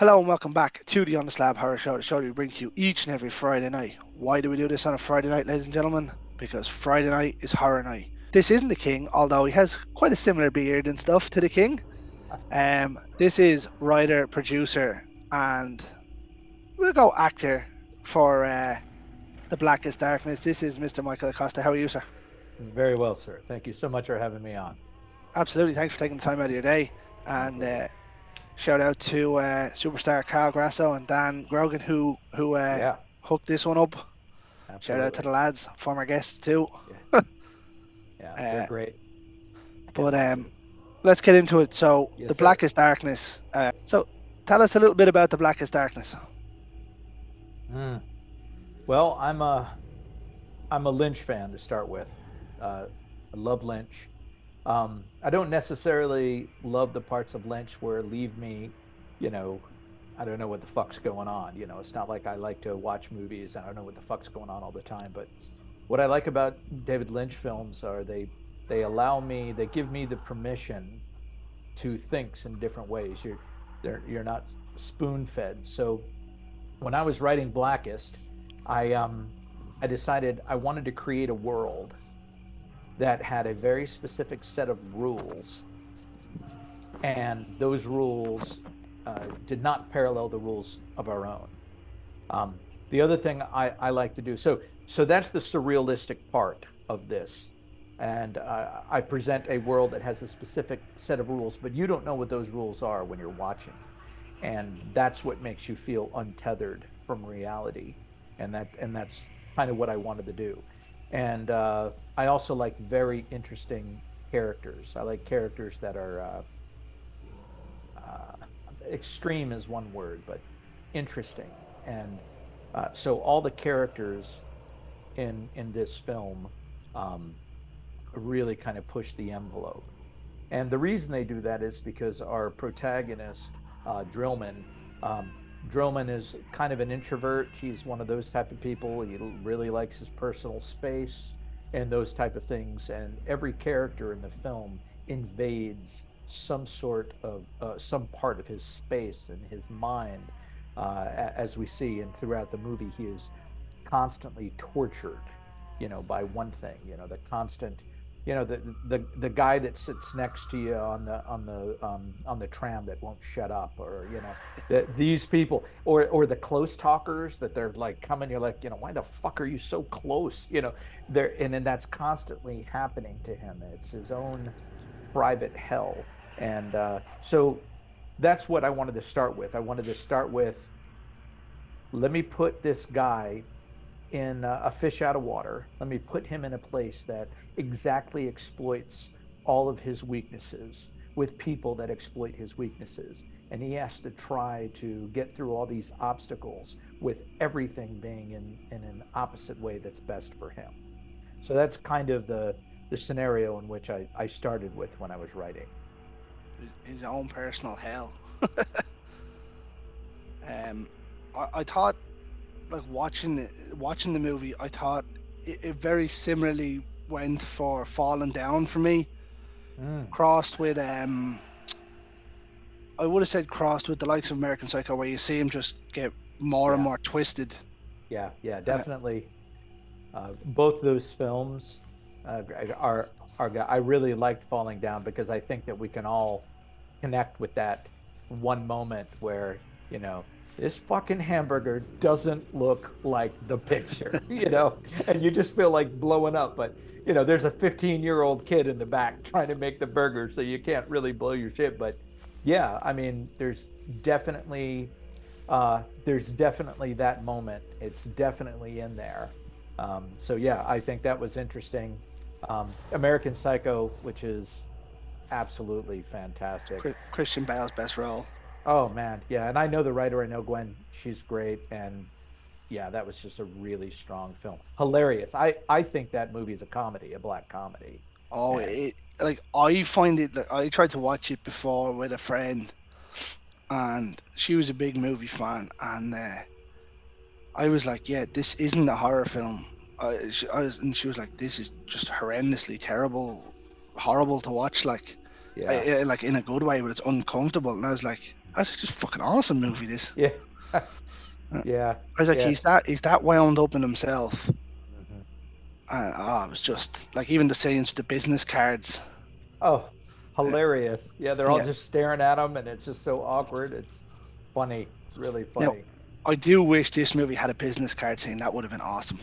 Hello and welcome back to the On the Slab Horror Show, the show that we bring to you each and every Friday night. Why do we do this on a Friday night, ladies and gentlemen? Because Friday night is horror night. This isn't the King, although he has quite a similar beard and stuff to the King. This is writer, producer, and we'll go actor for The Blackest Darkness. This is Mr. Michael Acosta. How are you, sir? Very well, sir. Thank you so much for having me on. Absolutely. Thanks for taking the time out of your day. My And pleasure. shout out to superstar Carl Grasso and Dan Grogan who Yeah, hooked this one up. Shout out to absolutely. the lads, former guests too. Yeah, yeah, they're Uh, great. but let's get into it. So, Yes, the sir. Blackest Darkness. So, tell us a little bit about the Blackest Darkness. Mm. Well, I'm a Lynch fan to start with. I love Lynch. I don't necessarily love the parts of Lynch where leave me, you know, I don't know what the fuck's going on. It's not like I like to watch movies. I don't know what the fuck's going on all the time. But what I like about David Lynch films are they give me the permission to think in different ways. You're not spoon fed. So when I was writing Blackest, I decided I wanted to create a world that had a very specific set of rules, and those rules did not parallel the rules of our own. The other thing I like to do, so that's the surrealistic part of this, and I present a world that has a specific set of rules, but you don't know what those rules are when you're watching, and that's what makes you feel untethered from reality, and that's kind of what I wanted to do. And I also like very interesting characters. I like characters that are uh, extreme is one word, but interesting. And so all the characters in this film um, really kind of push the envelope. And the reason they do that is because our protagonist, Drillman, um, Drillman is kind of an introvert. He's one of those type of people. He really likes his personal space and those type of things. And every character in the film invades some sort of some part of his space and his mind, as we see. And throughout the movie, he is constantly tortured, by one thing. The constant, the guy that sits next to you on the tram that won't shut up, or these people, or the close talkers that they're like coming. You're like, why the fuck are you so close? There, and then that's constantly happening to him. It's his own private hell, and so that's what I wanted to start with. I wanted to start with, let me put this guy in a fish out of water. Let me put him in a place that exactly exploits all of his weaknesses with people that exploit his weaknesses. And he has to try to get through all these obstacles with everything being in an opposite way that's best for him. So that's kind of the scenario in which I started with when I was writing. His own personal hell. Um, I thought, like watching the movie, I thought it very similarly went for Falling Down for me. Mm, Crossed with I would have said crossed with the likes of American Psycho, where you see him just get more and yeah, more twisted. yeah, Uh, definitely. Both those films are. I really liked Falling Down because I think that we can all connect with that one moment where this fucking hamburger doesn't look like the picture, and you just feel like blowing up. But there's a 15-year-old kid in the back trying to make the burger, so you can't really blow your shit. But yeah, I mean, definitely there's definitely that moment. It's definitely in there. So yeah, I think that was interesting. American Psycho, which is absolutely fantastic. Christian Bale's best role. Oh man, yeah, and I know the writer. I know Gwen. She's great, and yeah, that was just a really strong film. Hilarious. I think that movie is a comedy, a black comedy, Oh, and like I find it. Like, I tried to watch it before with a friend, and she was a big movie fan, and I was like, "Yeah, this isn't a horror film." And she was like, "This is just horrendously terrible, horrible to watch." Like, yeah, like in a good way, but it's uncomfortable. And I was like, That's just fucking awesome movie. This. Yeah. Uh, Yeah. I was like, Yeah. he's that wound up in himself. Mhm. And it was just like even the scenes with the business cards. Oh, Uh, hilarious. Yeah, they're all yeah. just staring at him and it's just so awkward. It's funny, really Now, funny. I do wish this movie had a business card scene. That would have been awesome.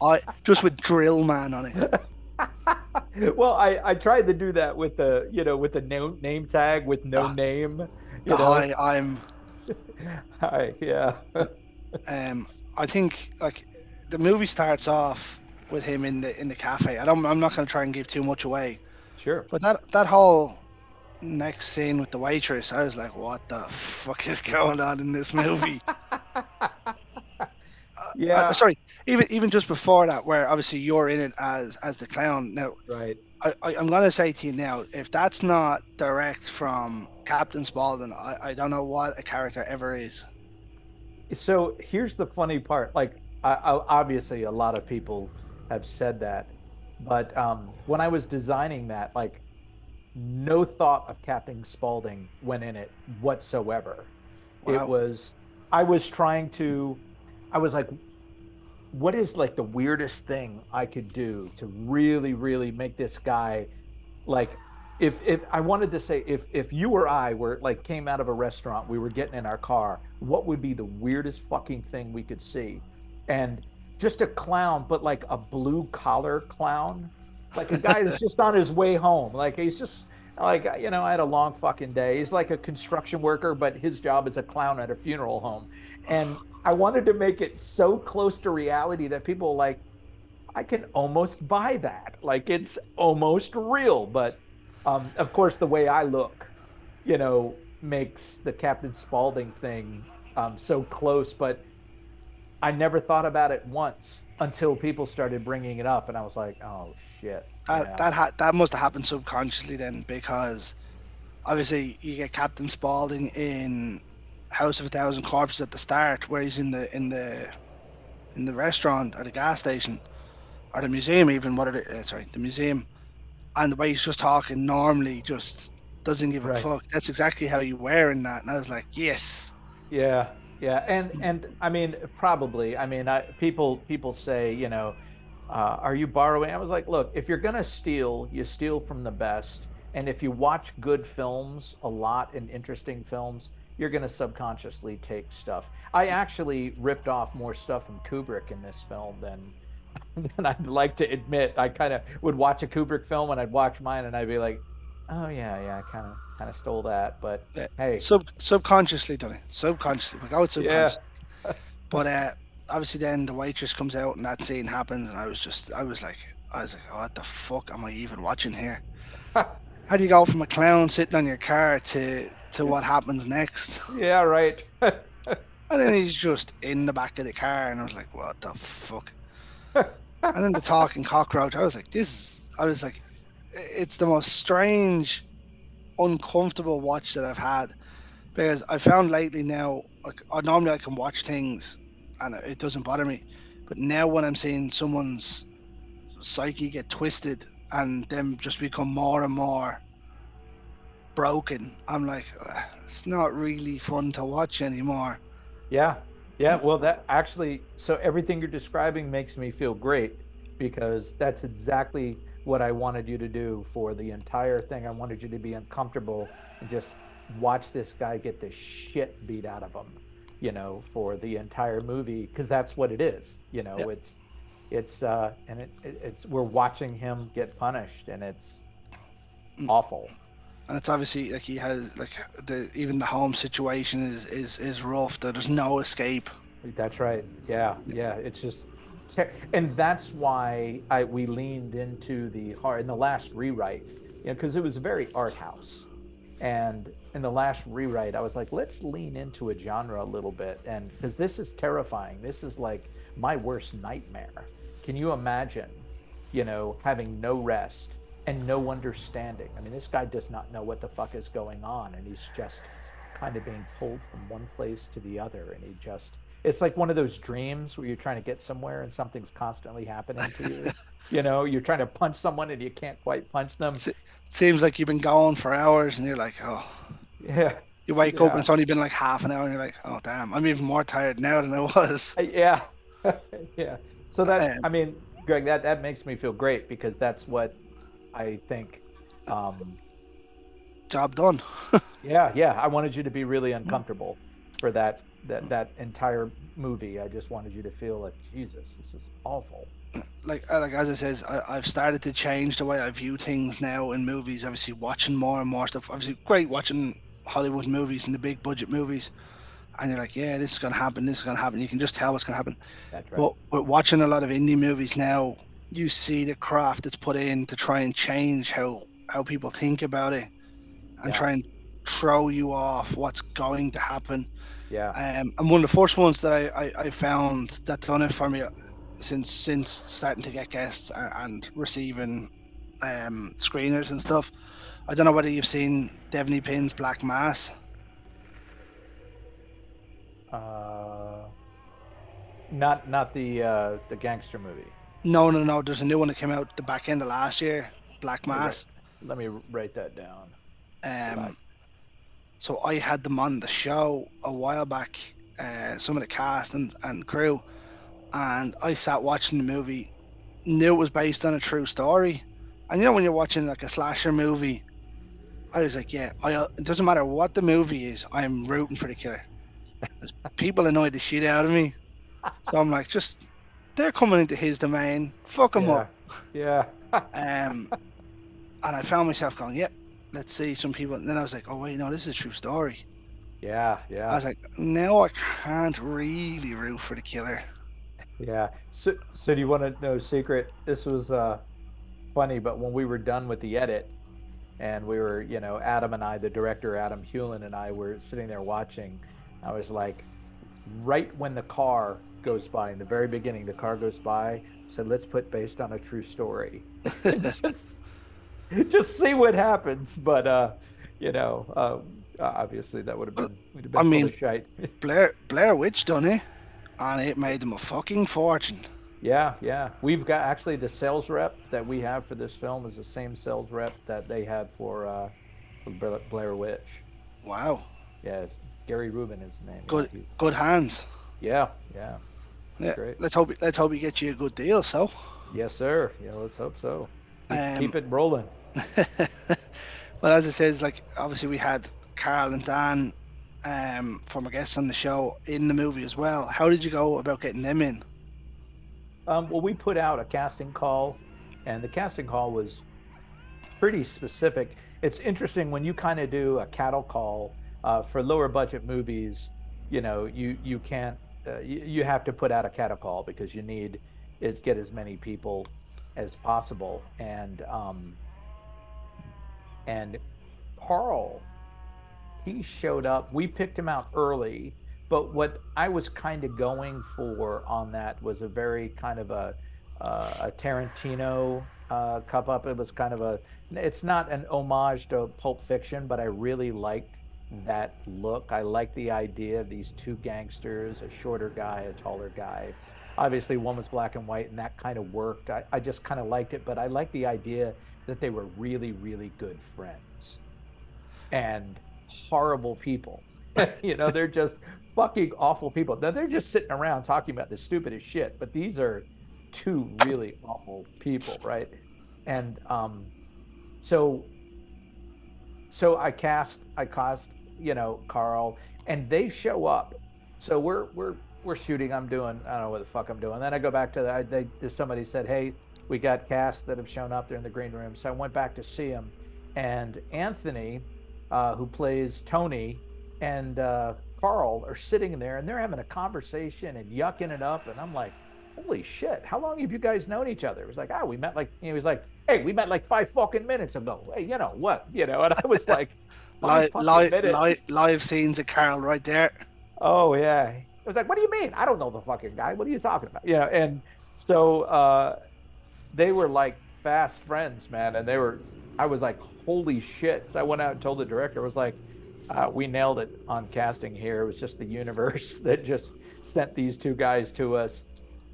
I just with Drill Man on it. Well, I tried to do that with with the name tag with no The, name, the you know. high I'm. Hi, yeah. Um, I think like the movie starts off with him in the cafe. I'm not going to try and give too much away, Sure. but that whole next scene with the waitress, I was like, what the fuck is going on in this movie? Yeah, Sorry, even just before that, where obviously you're in it as the clown. Now, right. I'm gonna say to you now, if that's not direct from Captain Spaulding, I don't know what a character ever is. So here's the funny part. Like, obviously, a lot of people have said that, but when I was designing that, like, no thought of Captain Spaulding went in it whatsoever. It Wow. was, I was trying to, I was like, what is like the weirdest thing I could do to really, really make this guy like if I wanted to say if you or I were like came out of a restaurant, we were getting in our car, what would be the weirdest fucking thing we could see? And just a clown, but like a blue collar clown, like a guy that's just on his way home. Like he's just like I had a long fucking day. He's like a construction worker, but his job is a clown at a funeral home. And I wanted to make it so close to reality that people are like, I can almost buy that. Like it's almost real. But of course, the way I look, makes the Captain Spaulding thing so close. But I never thought about it once until people started bringing it up, and I was like, oh shit, That yeah, that must have happened subconsciously then, because obviously you get Captain Spaulding in House of a Thousand Corpses at the start, where he's in the restaurant or the gas station or the museum, even what it is, sorry, the museum, and the way he's just talking normally, just doesn't give a right. fuck. That's exactly how you were in that, and I was like, yes. Yeah, yeah, and I mean, probably. I mean, people say, are you borrowing? I was like, look, if you're gonna steal, you steal from the best, and if you watch good films a lot and interesting films, you're gonna subconsciously take stuff. I actually ripped off more stuff from Kubrick in this film than I'd like to admit. I kind of would watch a Kubrick film and I'd watch mine and I'd be like, oh yeah, yeah, I kind of stole that, but Yeah, hey, subconsciously done it. Subconsciously, we go with yeah. subconscious. But obviously, then the waitress comes out and that scene happens, and I was like, oh, what the fuck am I even watching here? How do you go from a clown sitting on your car to what happens next? Yeah, right. And then he's just in the back of the car, and I was like, what the fuck? And then the talking cockroach, I was like, it's the most strange, uncomfortable watch that I've had, because I found lately now, like, normally I can watch things and it doesn't bother me, but now when I'm seeing someone's psyche get twisted and them just become more and more broken, I'm like, it's not really fun to watch anymore. Yeah. Yeah. Well, that actually, so everything you're describing makes me feel great because that's exactly what I wanted you to do for the entire thing. I wanted you to be uncomfortable and just watch this guy get the shit beat out of him, for the entire movie because that's what it is. Yeah. And it's we're watching him get punished and it's Mm. awful. And it's obviously like he has like even the home situation is rough. There's no escape. That's right. Yeah, yeah. It's just, and that's why I we leaned into the hard in the last rewrite, because it was very art house. And in the last rewrite, I was like, let's lean into a genre a little bit, and because this is terrifying. This is like my worst nightmare. Can you imagine, having no rest and no understanding? I mean, this guy does not know what the fuck is going on, and he's just kind of being pulled from one place to the other, and it's like one of those dreams where you're trying to get somewhere and something's constantly happening to you. You're trying to punch someone and you can't quite punch them. It seems like you've been going for hours, and you're like, oh, Yeah. You wake up and Yeah. it's only been like half an hour, and you're like, oh damn, I'm even more tired now than I was. Yeah. Yeah. So that, Um, I mean, Greg, that makes me feel great because that's what I think. Um, Job done. yeah, yeah. I wanted you to be really uncomfortable for that entire movie. I just wanted you to feel like, Jesus, this is awful. Like as I says, I've started to change the way I view things now in movies. Obviously, watching more and more stuff. Obviously, great watching Hollywood movies and the big budget movies, and you're like, yeah, this is gonna happen. This is gonna happen. You can just tell what's gonna happen. That's right. But with watching a lot of indie movies now, you see the craft that's put in to try and change how people think about it and Yeah. try and throw you off what's going to happen. Yeah. And one of the first ones that I found that done it for me since starting to get guests and receiving screeners and stuff. I don't know whether you've seen Devaney Pinn's Black Mass. Uh, not the gangster movie. No, no, no. There's a new one that came out the back end of last year, Black Let me write Mass. let me write that down. Black. Um, so I had them on the show a while back, some of the cast and crew, and I sat watching the movie, knew it was based on a true story. And you know when you're watching like a slasher movie, I was like, yeah, it doesn't matter what the movie is, I'm rooting for the killer. Because people annoy the shit out of me. So I'm like, just they're coming into his domain, fuck them up. Yeah. Yeah. Um, and I found myself going, yep, let's see some people. And then I was like, oh wait, no, this is a true story. Yeah. I Yeah. was like, now I can't really root for the killer. Yeah. So do you want to know a secret? This was funny, but when we were done with the edit and we were, Adam and I, the director, Adam Hewlin and I were sitting there watching, I was like, right when the car goes by in the very beginning, the car goes by, I said, let's put based on a true story. And just see what happens. But obviously that would have Well, been we'd have I been full mean, of shite. Blair Witch done it, and it made them a fucking fortune. Yeah, yeah. We've got actually the sales rep that we have for this film is the same sales rep that they had for Blair Witch. Wow, Yes, Gary Rubin is the name. Yeah, good he's good hands. yeah, yeah. He's Yeah, great. let's hope he gets you a good deal. So, Yes, sir. Yeah, let's hope so. um, Keep it rolling. well, as it says, like obviously we had Carl and Dan, from our guests on the show in the movie as well. How did you go about getting them in? Well, we put out a casting call, and the casting call was pretty specific. It's interesting when you kind of do a cattle call for lower budget movies. You can't you have to put out a cattle call because you need is get as many people as possible. And Carl, he showed up. We picked him out early, but what I was kind of going for on that was a very kind of a Tarantino cup up. It was kind of a. It's not an homage to Pulp Fiction, but I really liked that look. I like the idea of these two gangsters, a shorter guy, a taller guy. Obviously, one was black and white, and that kind of worked. I just kind of liked it, but I like the idea that they were really, really good friends and horrible people. They're just fucking awful people. Now they're just sitting around talking about the stupidest shit, but these are two really awful people, right? And so so I cast, Carl, and they show up. So we're shooting. I'm doing, I don't know what the fuck I'm doing. Then I go back to somebody said, hey, we got casts that have shown up. They're in the green room. So I went back to see them, and Anthony, who plays Tony, and Carl are sitting there, and they're having a conversation and yucking it up, and I'm like, holy shit, how long have you guys known each other? It was like, we met like, he was like, hey, we met like 5 fucking minutes ago. Hey, you know what? And I was like, five Live, fucking live, minutes. live scenes of Carl right there. Oh yeah. It was like, what do you mean? I don't know the fucking guy. What are you talking about? And so they were like fast friends, man. And I was like, holy shit. So I went out and told the director, I was like, we nailed it on casting here. It was just the universe that just sent these two guys to us.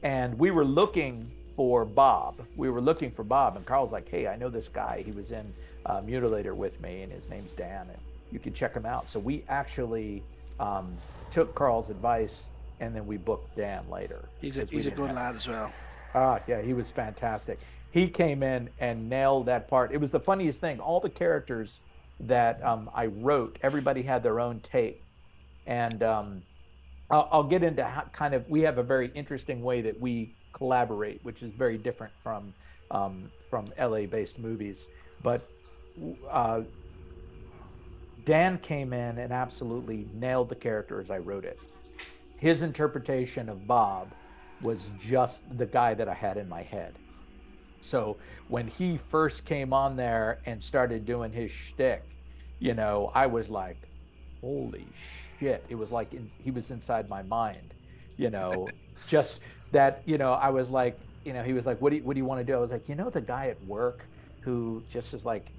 And we were looking for Bob. We were looking for Bob. And Carl's like, hey, I know this guy. He was in Mutilator with me, and his name's Dan. you can check him out. So we actually took Carl's advice, and then we booked Dan later because we He's a didn't good have. lad as well. Yeah, he was fantastic. He came in and nailed that part. It was the funniest thing. All the characters that I wrote, everybody had their own take, and I'll get into how kind of we have a very interesting way that we collaborate, which is very different from LA based movies. But uh, Dan came in and absolutely nailed the character as I wrote it. His interpretation of Bob was just the guy that I had in my head. So when he first came on there and started doing his shtick, I was like, holy shit. It was like he was inside my mind, you know, just that, I was like, he was like, what do you want to do? I was like, the guy at work who just is like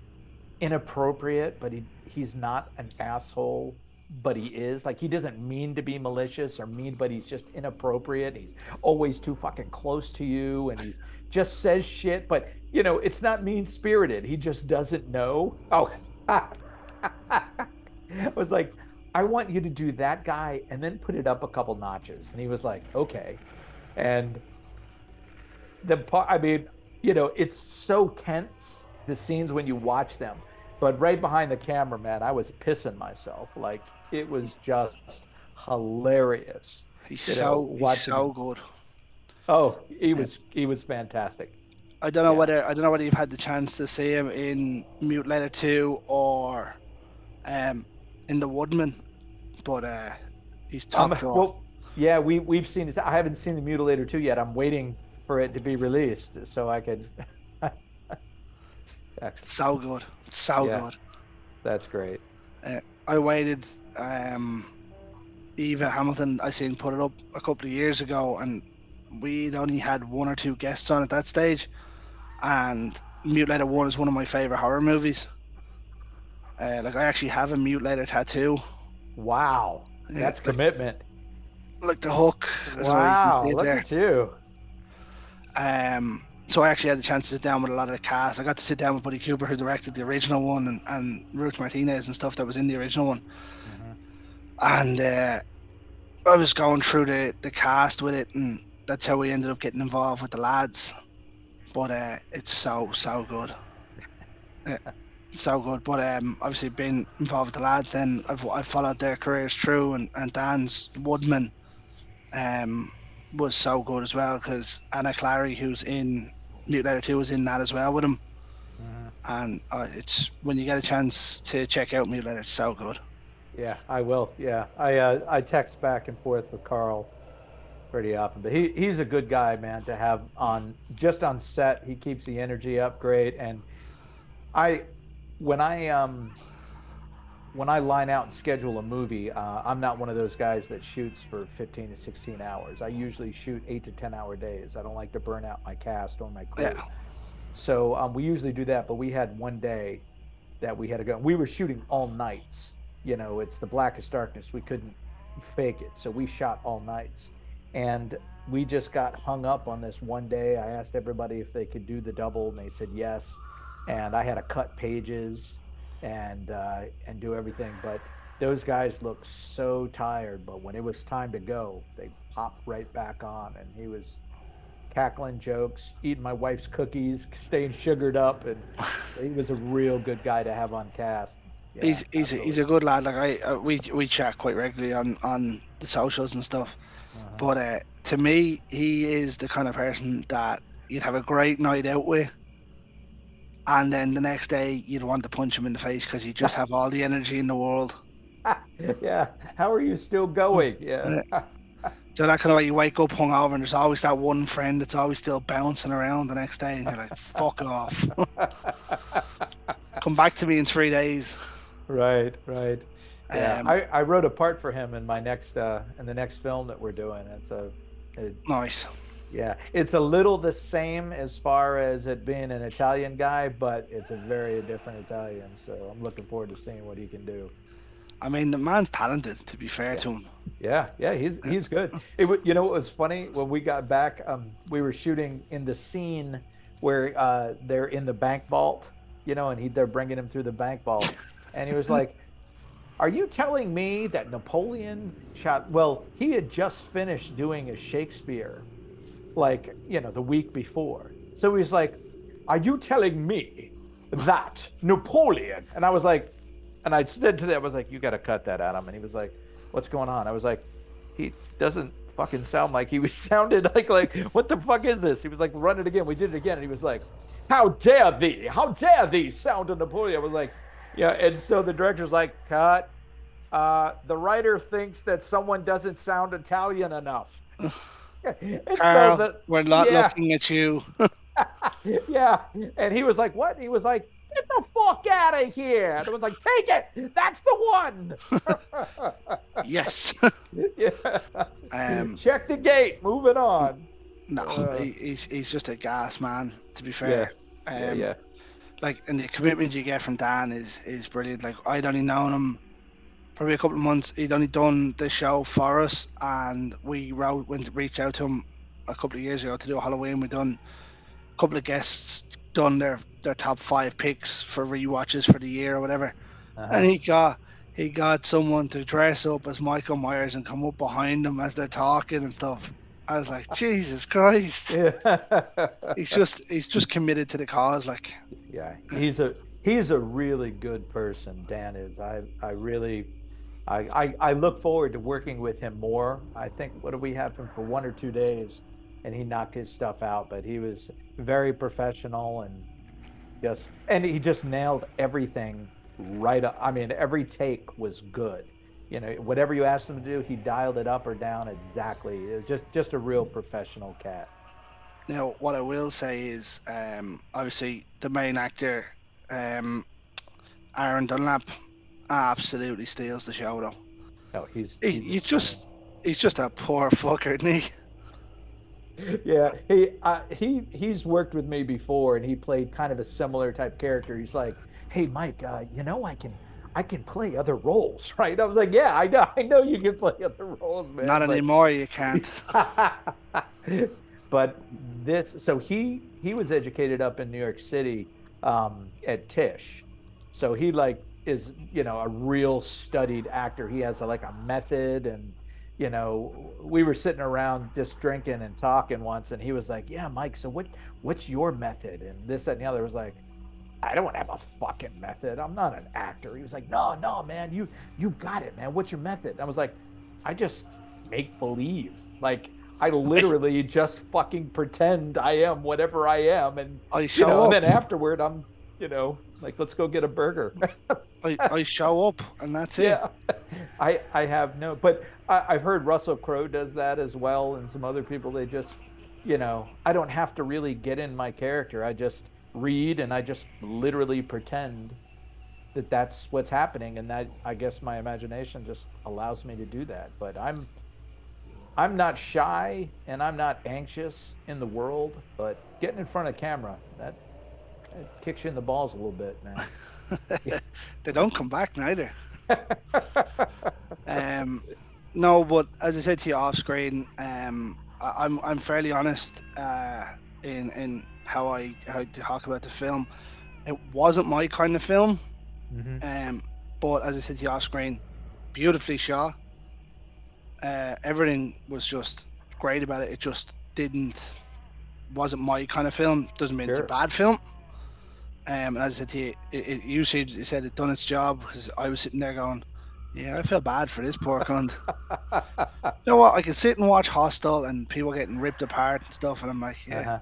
inappropriate, but he's not an asshole, but he is. Like he doesn't mean to be malicious or mean, but he's just inappropriate. He's always too fucking close to you, and he's just says shit, but it's not mean spirited. He just doesn't know. Oh, I was like, I want you to do that guy and then put it up a couple notches. And he was like, okay. And the part, I mean, it's so tense, the scenes when you watch them. But right behind the camera, man, I was pissing myself. Like it was just hilarious, He's watching so him. good. Oh, he Uh, was he was fantastic. I Yeah. don't know whether you've had the chance to see him in Mutilator 2 or um in The Woodman, but he's top draw. Well, yeah, we've seen this. I haven't seen the Mutilator 2 yet. I'm waiting for it to be released so I could So good, so yeah, good. that's great. Uh, I waited. Um, Eva Hamilton, I seen put it up a couple of years ago, and we'd only had one or two guests on at that stage. And Mutilator One is one of my favorite horror movies. Like I actually have a Mutilator tattoo. Wow. That's Like commitment. the hook. I don't know if you can see Wow, it look there. at you. So I actually had the chance to sit down with a lot of the cast. I got to sit down with Buddy Cooper, who directed the original one, and Ruth Martinez and stuff that was in the original one. Mhm. And I was going through the cast with it, and that's how we ended up getting involved with the lads. But it's so good, uh, so good. But obviously being involved with the lads, then I've followed their careers through, and Dan's Woodman um was so good as well because Anna Clary, who's in Mutilator 2, was in that as well with him. Mhm. And it's when you get a chance to check out Mutilator, it's so good. Yeah, I will. Yeah. I text back and forth with Carl pretty often, but he's a good guy, man, to have on just on set. He keeps the energy up great. And I when I when I line out and schedule a movie, I'm not one of those guys that shoots for 15 to 16 hours. I usually shoot 8 to 10 hour days. I don't like to burn out my cast or my Yeah, crew. So we usually do that, but we had one day that we had to go. We were shooting all nights. It's the blackest darkness. We couldn't fake it. So we shot all nights. And we just got hung up on this one day. I asked everybody if they could do the double, and they said yes. And I had to cut pages and do everything. But those guys looked so tired. But when it was time to go, they popped right back on, and he was cackling jokes, eating my wife's cookies, staying sugared up, and he was a real good guy to have on cast. Yeah, he's absolutely. a good lad. Like we chat quite regularly on the socials and stuff. Uh-huh. But to me, he is the kind of person that you'd have a great night out with, and then the next day you'd want to punch him in the face because you just have all the energy in the world. Yeah. How are you still going? Yeah. Yeah. So that kind of way you wake up hungover, and there's always that one friend that's always still bouncing around the next day, and you're like, "Fuck off! Come back to me in 3 days." Right, right. Yeah. Um, I wrote a part for him in my next in the next film that we're doing. It, nice. yeah, it's a little the same as far as it being an Italian guy, but it's a very different Italian. So I'm looking forward to seeing what he can do. I mean, the man's talented. To be fair Yeah. to him, Yeah, he's good. What was funny when we got back, we were shooting in the scene where they're in the bank vault, and they're bringing him through the bank vault, and he was like, are you telling me that Napoleon shot? Well, he had just finished doing a Shakespeare, like, the week before. So he's like, are you telling me that Napoleon? And I was like, and I said to them, I was like, you got to cut that, Adam. And he was like, what's going on? I was like, he doesn't fucking sound like he was sounded like, what the fuck is this? He was like, run it again. We did it again. And he was like, how dare thee? How dare thee sound of Napoleon? I was like, yeah. And so the director's like, cut. The writer thinks that someone doesn't sound Italian enough. And so Carl, the we're not yeah, looking at you. yeah. And he was like, what? And he was like, get the fuck out of here. And it was like, take it. That's the one. Yes. Yeah. um, Check the gate. Moving on. no, Uh, he's just a gas man. To be yeah. fair, Yeah. um, Yeah. like, and the commitment you get from Dan is brilliant. Like, I'd only known him probably a couple of months. He'd only done the show for us, and we reached out to him a couple of years ago to do a Halloween. We done a couple of guests done their top 5 picks for rewatches for the year or whatever, and Uh-huh. he got someone to dress up as Michael Myers and come up behind them as they're talking and stuff. I was like, Jesus Christ. Yeah. He's just committed to the cause, like. Yeah. He's a really good person, Dan is. I really I look forward to working with him more. I think, what do we have him for 1 or 2 days, and he knocked his stuff out. But he was very professional, and he just nailed everything right up. I mean, every take was good. Whatever you asked him to do, he dialed it up or down exactly. It was just a real professional cat. Now, what I will say is, obviously, the main actor, um, Aaron Dunlap, absolutely steals the show, though. No, he's He, he's you outstanding. just, he's just a poor fucker, isn't he? Yeah, he's worked with me before, and he played kind of a similar type character. He's like, "Hey, Mike, I can play other roles, right?" I was like, "Yeah, I know you can play other roles, Not man." But anymore, you can't. but so he was educated up in New York City, at Tisch, so he like is a real studied actor. He has like a method, and we were sitting around just drinking and talking once, and he was like, "Yeah, Mike, so what's your method?" And this, that, and the other. Was like, I don't have a fucking method. I'm not an actor. He was like, no, no, man, you got it, man. What's your method? And I was like, I just make believe. Like, I I, literally just fucking pretend I am whatever I am, and I show and up. then afterward I'm, like, let's go get a burger. I show up, and that's it. Yeah. I have no, but I've heard Russell Crowe does that as well, and some other people. They just, I don't have to really get in my character. I just read, and I just literally pretend that that's what's happening, and that, I guess, my imagination just allows me to do that. But I'm not shy, and I'm not anxious in the world, but getting in front of camera, that kicks you in the balls a little bit, man. They don't come back neither. Um, no, but as I said to you off screen, I'm fairly honest, in how I talk about the film. It wasn't my kind of film. Hmm. Um, but as I said to you off screen, beautifully shot. Everything was just great about it. It just wasn't my kind of film. Doesn't mean it's a Sure. bad film. And as I said to you, you said it done its job, because I was sitting there going, yeah, I feel bad for this poor cunt. You know what? I can sit and watch Hostel and people getting ripped apart and stuff, and I'm like, yeah, Uh-huh.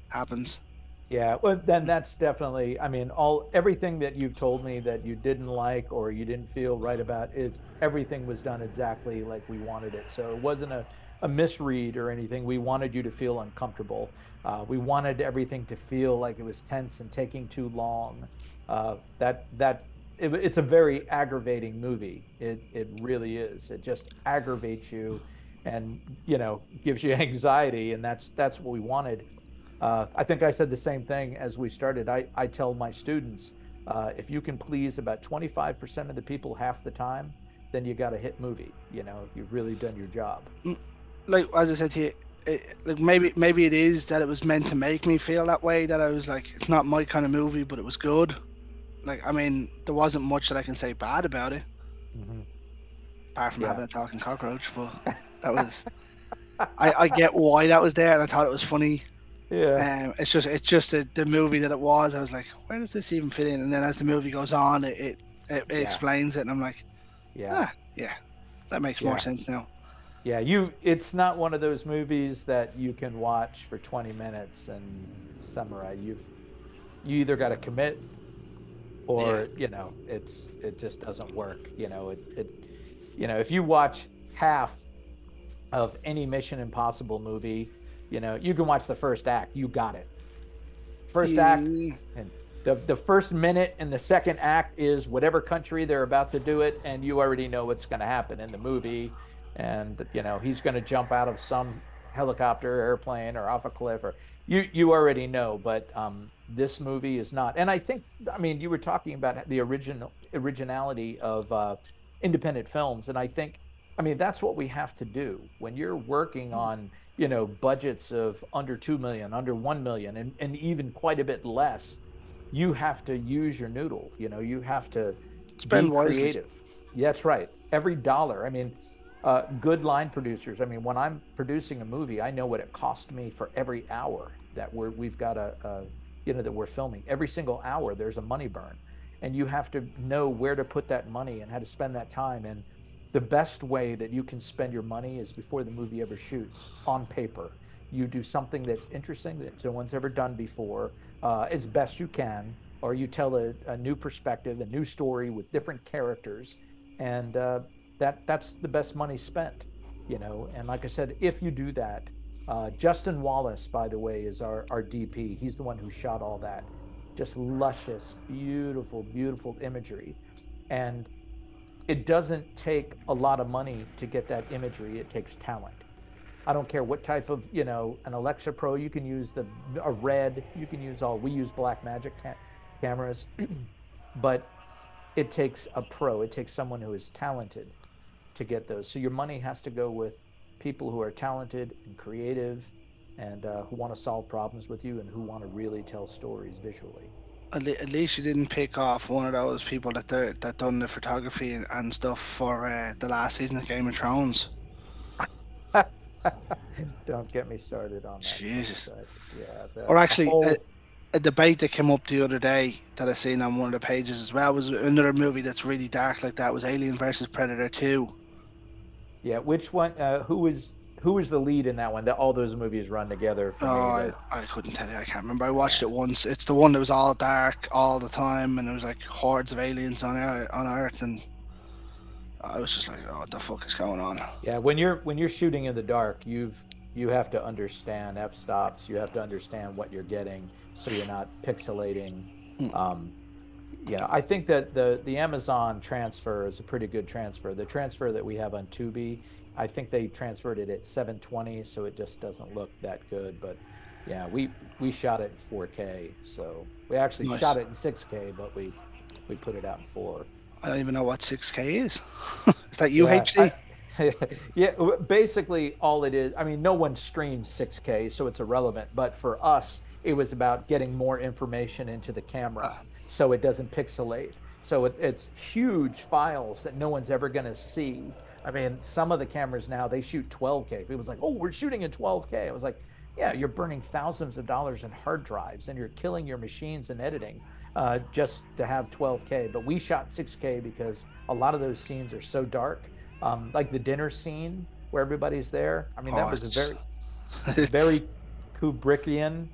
happens. Yeah, well, then that's definitely, I mean, everything that you've told me that you didn't like or you didn't feel right about, is everything was done exactly like we wanted it. So it wasn't a misread or anything. We wanted you to feel uncomfortable. We wanted everything to feel like it was tense and taking too long. It's a very aggravating movie. It really is. It just aggravates you, and gives you anxiety, and that's what we wanted. I think I said the same thing as we started. I tell my students, if you can please about 25% of the people half the time, then you got a hit movie. You've really done your job. Mm, Like as I said to you, like maybe it is that it was meant to make me feel that way. That I was like, it's not my kind of movie, but it was good. Like, I mean, there wasn't much that I can say bad about it. Hmm. apart from Yeah. having a talking cockroach. But that was I get why that was there, and I thought it was funny. Yeah. It's just the movie that it was. I was like, where does this even fit in? And then as the movie goes on, it Yeah. explains it, and I'm like, Yeah. ah, yeah, that makes more Yeah. sense now. Yeah. It's not one of those movies that you can watch for 20 minutes and summarize. You either got to commit Yeah, or, it just doesn't work. If you watch half of any Mission Impossible movie, you can watch the first act. You got it. First act, yeah, and the first minute in the second act is whatever country they're about to do it, and you already know what's going to happen in the movie. And he's going to jump out of some helicopter, airplane, or off a cliff, or you already know. But this movie is not. And I mean, you were talking about the originality of independent films, and I mean, that's what we have to do when you're working on budgets of under 2 million, under 1 million, and even quite a bit less. You have to use your noodle. You have to be spend wisely. creative. Yeah, that's right. Every dollar. I mean, good line producers. I mean, when I'm producing a movie, I know what it cost me for every hour that we've got that we're filming. Every single hour, there's a money burn, and you have to know where to put that money and how to spend that time. And the best way that you can spend your money is before the movie ever shoots on paper. You do something that's interesting that no one's ever done before, as best you can, or you tell a new perspective, a new story with different characters, and that's the best money spent. And like I said, if you do that, Justin Wallace, by the way, is our DP. He's the one who shot all that, just luscious, beautiful, beautiful imagery. And it doesn't take a lot of money to get that imagery. It takes talent. I don't care what type of, an Alexa Pro, you can use a red, you can use we use Black Magic cameras, but it takes a pro. It takes someone who is talented to get those. So your money has to go with people who are talented and creative, and who want to solve problems with you, and who want to really tell stories visually. At least you didn't pick off one of those people that done the photography and stuff for the last season of Game of Thrones. Don't get me started on that Jesus. franchise. Yeah, Or the actually, whole. a debate that came up the other day that I seen on one of the pages as well was another movie that's really dark like that was Alien versus Predator 2. Yeah, which one? Who was the lead in that one? That all those movies run together Oh, for me. That I couldn't tell you. I can't remember. I watched Yeah, it once. It's the one that was all dark all the time, and there was like hordes of aliens on Earth, and I was just like, oh, what the fuck is going on? yeah. When you're shooting in the dark, you have to understand f-stops. You have to understand what you're getting, so you're not pixelating. Hmm. Um, I think that the Amazon transfer is a pretty good transfer. The transfer that we have on Tubi, I think they transferred it at 720, so it just doesn't look that good. But yeah, we shot it in 4K, so we actually Nice. shot it in 6K, but we put it out in four. I don't even know what 6K is. Is that Yeah, UHD? yeah. Basically, all it is. I mean, no one streams 6K, so it's irrelevant. But for us, it was about getting more information into the camera, so it doesn't pixelate. So it's huge files that no one's ever going to see. I mean, some of the cameras now they shoot 12K. People's like, "Oh, we're shooting in 12K." I was like, "Yeah, you're burning thousands of dollars in hard drives, and you're killing your machines in editing, just to have 12K." But we shot 6K because a lot of those scenes are so dark, like the dinner scene where everybody's there. I mean, that Oh, was a it's it's. very Kubrickian,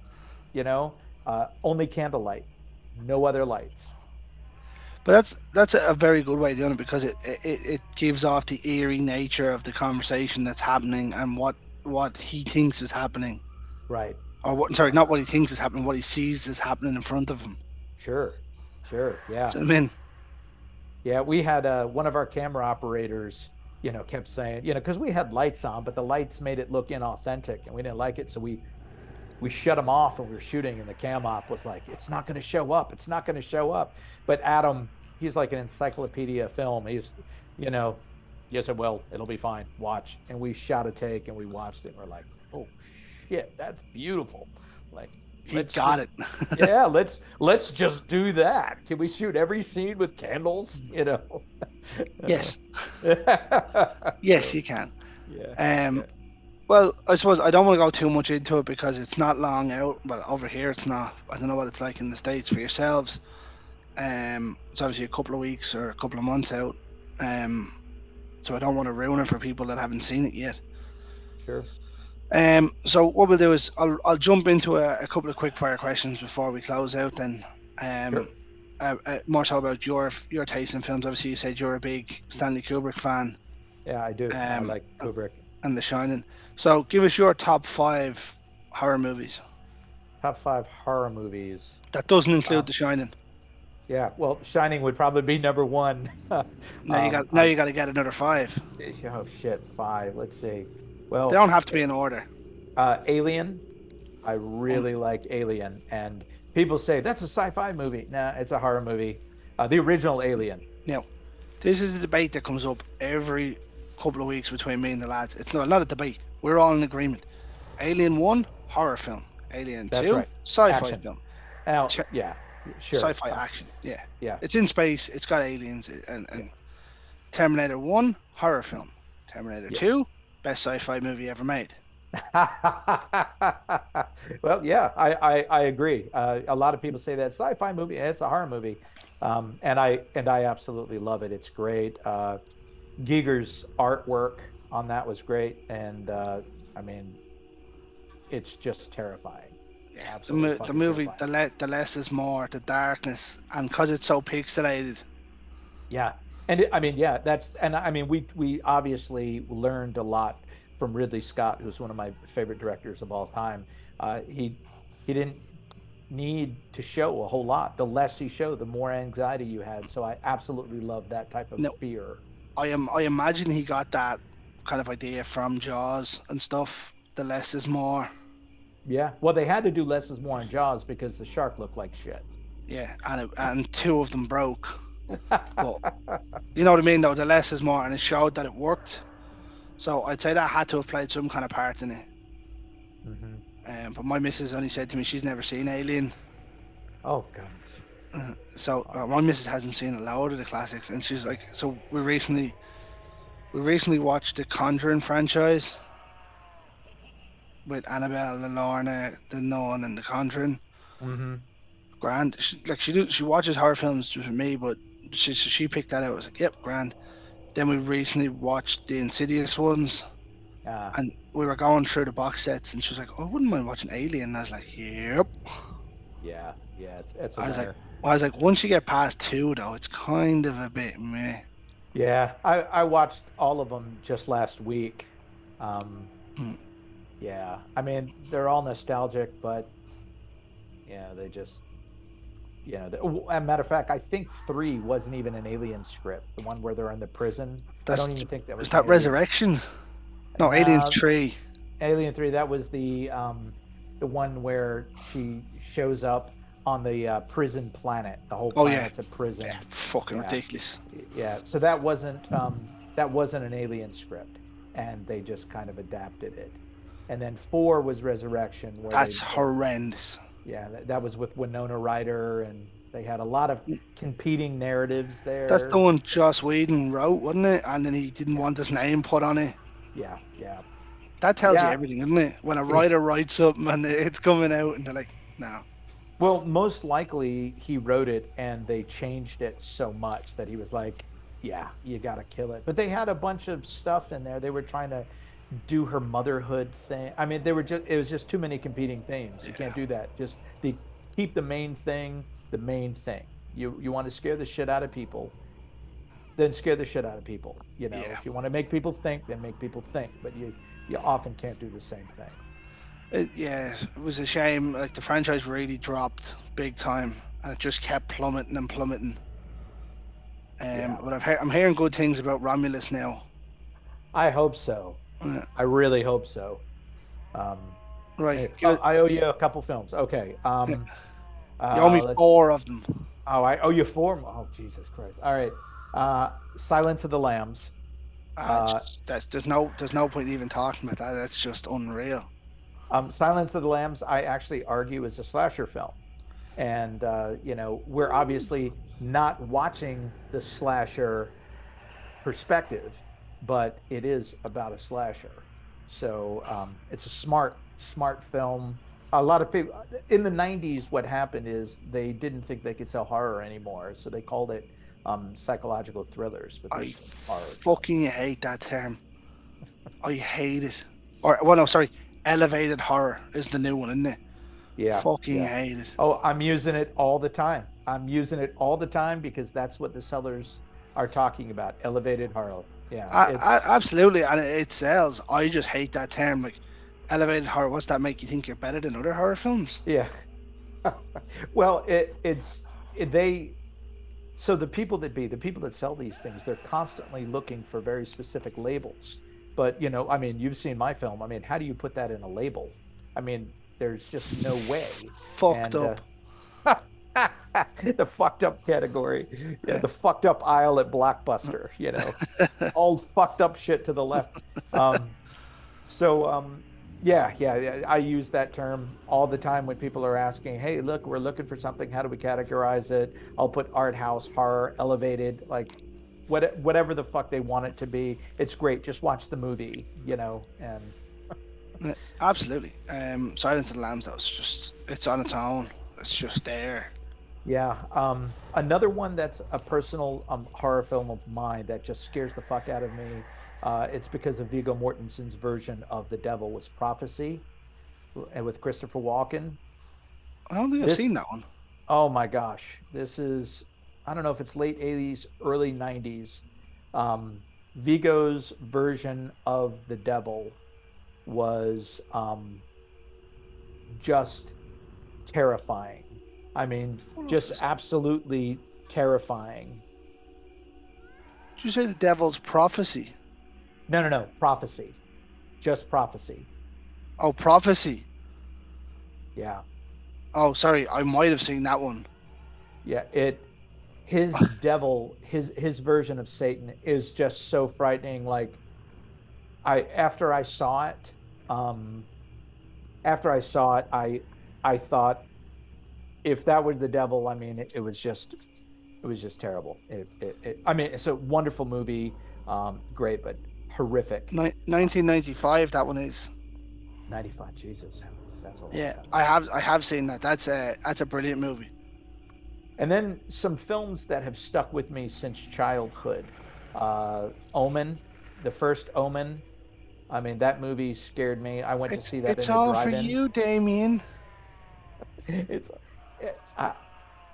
only candlelight, no other lights. But that's a very good way of doing it because it gives off the eerie nature of the conversation that's happening and what he thinks is happening, Right. or what? Sorry, not what he thinks is happening, what he sees is happening in front of him. Sure. Sure. Yeah. Do you know what I mean? Yeah. We had one of our camera operators, kept saying, because we had lights on, but the lights made it look inauthentic and we didn't like it. So we shut them off when we were shooting, and the cam op was like, "It's not going to show up. It's not going to show up." But Adam, he's like an encyclopedia film. You know, yes, well, it'll be fine. Watch. And we shot a take and we watched it. And we're like, "Oh shit, that's beautiful." Like, He let's got just, it. yeah, let's just do that. Can we shoot every scene with candles? Yes, yes, So you can. yeah, Um, yeah, well, I suppose I don't want to go too much into it because it's not long out. Well, over here it's not. I don't know what it's like in the States for yourselves. It's obviously a couple of weeks or a couple of months out. Um, so I don't want to ruin it for people that haven't seen it yet. sure, So what we'll do is I'll jump into a couple of quick fire questions before we close out. Then, um, sure. more so about your taste in films. Obviously, you said you're a big Stanley Kubrick fan, Yeah, I do. I um, like Kubrick. and The Shining. So give us your top five horror movies. Top five horror movies. That doesn't include Um, The Shining. yeah, well, Shining would probably be number one. Now I you got to get another five. oh shit, five. Let's see. They Well, don't have to be in order. Alien. I Um, really like Alien, and people say that's a sci-fi movie. Nah, it's a horror movie. The original Alien. now, this is a debate that comes up every couple of weeks between me and the lads. It's not a debate. We're all in agreement. Alien 1, horror film. Alien That's 2, right. sci-fi Action. film. Now, yeah, sure. Sci-fi action. Yeah. Yeah, It's in space, it's got aliens, and Terminator 1, horror film. Terminator yeah, 2, best sci-fi movie ever made. well, yeah, I agree. A lot of people say that sci-fi movie, it's a horror movie, and I absolutely love it. It's great. Giger's artwork on that was great, and I mean, it's just terrifying, Yeah. absolutely The fucking movie, terrifying. the less is more, the darkness, and because it's so pixelated. Yeah, and I mean, yeah, and I mean, we obviously learned a lot from Ridley Scott, who's one of my favorite directors of all time. He didn't need to show a whole lot. The less he showed, the more anxiety you had. So I absolutely love that type of No, fear. I imagine he got that kind of idea from Jaws and stuff. The less is more. Yeah. Well, they had to do less is more in Jaws because the shark looked like shit. Yeah, and two of them broke. But you know what I mean, though. The less is more, and it showed that it worked. So I'd say that had to have played some kind of part in it. Hmm. But my missus only said to me she's never seen Alien. Oh God. So Oh, my missus hasn't seen a load of the classics, and she's like, so we recently watched the Conjuring franchise with Annabelle, the Lorna, the Nun, and the Conjuring. hmm. Grand, she watches horror films with me, but she picked that out. I was like, yep, grand. Then we recently watched the Insidious ones, Ah, and we were going through the box sets, and she was like, "Oh, I wouldn't mind watching Alien." And I was like, "Yep." yeah, yeah. It's a I was like, winner. once you get past two, though, it's kind of a bit meh. Yeah, I watched all of them just last week. Um, Mm. yeah, I mean they're all nostalgic, but yeah, they just as a matter of fact, I think three wasn't even an Alien script. The one where they're in the prison. I That's don't even think that is was an that Alien. Resurrection? No, Aliens Now, 3. Alien 3, that was the one where she shows up on the prison planet. The whole Oh yeah, planet's a yeah, prison. fucking Yeah. ridiculous. Yeah. So that wasn't an Alien script, and they just kind of adapted it. And then 4 was Resurrection, where That's horrendous. yeah, that was with Winona Ryder, and they had a lot of competing narratives That's the there. one Joss Whedon wrote, wasn't it? And then he didn't Yeah. want his name put on it. Yeah. Yeah. That tells you Yeah. everything, doesn't it? When a writer writes something and it's coming out, and they're like, "No, Well, most likely he wrote it and they changed it so much that he was like, yeah, you got to kill it. But they had a bunch of stuff in there. They were trying to do her motherhood thing. I mean, it was just too many competing themes. You can't yeah, do that. Just keep the main thing the main thing. You want to scare the shit out of people, then scare the shit out of people. yeah." If you want to make people think, then make people think. But you often can't do the same thing. Yeah, it was a shame. Like the franchise really dropped big time, and it just kept plummeting and plummeting. Yeah. But I'm hearing good things about Romulus now. I hope so. Uh, I really hope so. Um, right, Hey, oh, I owe you a couple films. Okay. yeah, you owe me Let's. four of them. Oh, I owe you four. Oh, Jesus Christ! All right. Silence of the Lambs. Uh, There's no point even talking about that. That's just unreal. Silence of the Lambs. I actually argue is a slasher film, and we're obviously not watching the slasher perspective, but it is about a slasher. So it's a smart film. A lot of people in the '90s, what happened is they didn't think they could sell horror anymore, so they called it psychological thrillers, but I there's horror fucking films. hate that term. I hate it. Or, well, no, sorry. Elevated horror is the new one, isn't it? Yeah, Fucking yeah. hate it. Oh, I'm using it all the time. I'm using it all the time because that's what the sellers are talking about. Elevated horror. Yeah, it's Absolutely, and it sells. I just hate that term. Like, elevated horror. What's that make you think you're better than other horror films? yeah. Well, they so the people that sell these things, they're constantly looking for very specific labels. But I mean, you've seen my film. I mean, how do you put that in a label? I mean, there's just no way. Fucked And up. the fucked up category, yeah, Yeah. the fucked up aisle at Blockbuster, all fucked up shit to the left. Um, so yeah, yeah, yeah, I use that term all the time when people are asking, "Hey, look, we're looking for something. How do we categorize it?" I'll put art house, horror, elevated, like whatever the fuck they want it to be. It's great. Just watch the movie, and Yeah, absolutely. Silence of the Lambs, though, it's on its own. It's just there. yeah. Another one that's a personal horror film of mine that just scares the fuck out of me. It's because of Viggo Mortensen's version of The Devil was Prophecy, and with Christopher Walken. I don't think I've seen This, that one. oh my gosh, this is, I don't know if it's late '80s, early '90s. Um, Viggo's version of The Devil was just terrifying. I mean, I don't know if just it's, absolutely terrifying. did you say the Devil's Prophecy? No, no, no, prophecy, just prophecy. Oh, Prophecy. Yeah, Oh, sorry, I might have seen that one. yeah. His devil, his version of Satan is just so frightening. Like after I saw it, um, I thought if that were the devil, I mean, it was just terrible. I mean, it's a wonderful movie, great, but horrific. 1995, that one is. 95, Jesus, that's a long Yeah, time I ago. have I have seen that. That's a brilliant movie. And then some films that have stuck with me since childhood. Omen, the first Omen. I mean, that movie scared me. I went to see that It's in the all for drive-in. you, Damien. It's, I,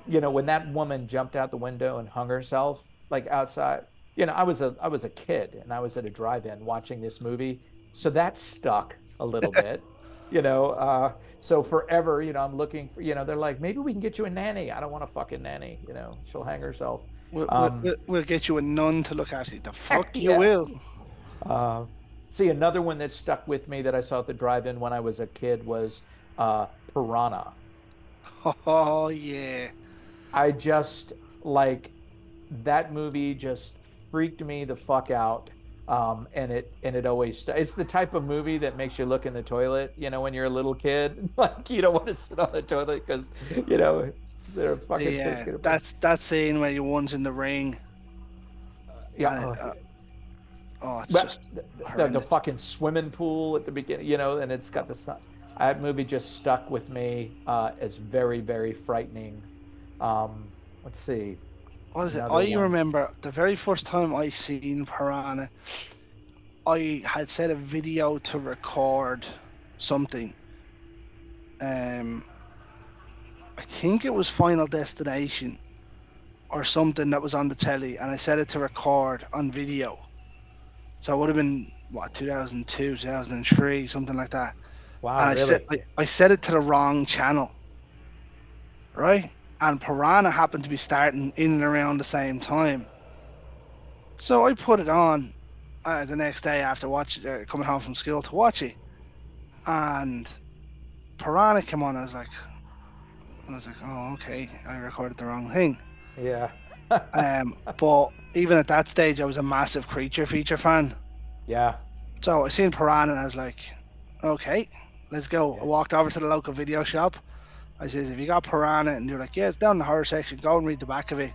when that woman jumped out the window and hung herself, like outside. I was a kid and I was at a drive-in watching this movie, so that stuck a little bit. So forever, I'm looking for. They're like, maybe we can get you a nanny. I don't want a fucking nanny. She'll hang herself. We'll, we'll, Um, we'll we'll get you a nun to look after you. The fuck you yeah. will. Uh, See, another one that stuck with me that I saw at the drive-in when I was a kid was Piranha. Oh yeah. I just like that movie just freaked me the fuck out. And it always it's the type of movie that makes you look in the toilet, when you're a little kid. Like you don't want to sit on the toilet because, you know, they're fucking Yeah, thinking about that's that scene where you one's in the ring, yeah, and oh, it's but just the horrendous. fucking swimming pool at the beginning, and it's got the sun. That movie just stuck with me as very, very frightening. Let's see, What is it? another I one. remember the very first time I seen Piranha. I had set a video to record something. Um, I think it was Final Destination or something that was on the telly, and I set it to record on video. So it would have been what 2002, 2003, something like that. And Wow, really? I set it to the wrong channel, right? And Piranha happened to be starting in and around the same time. So I put it on the next day after coming home from school to watch it, and Piranha came on. I was like, oh, okay, I recorded the wrong thing. Yeah. But even at that stage, I was a massive creature feature fan. Yeah. So I seen Piranha and I was like, okay, let's go. I Yeah. walked over to the local video shop. I says, if you got Piranha, and they're like, yeah, it's down in the horror section. Go and read the back of it.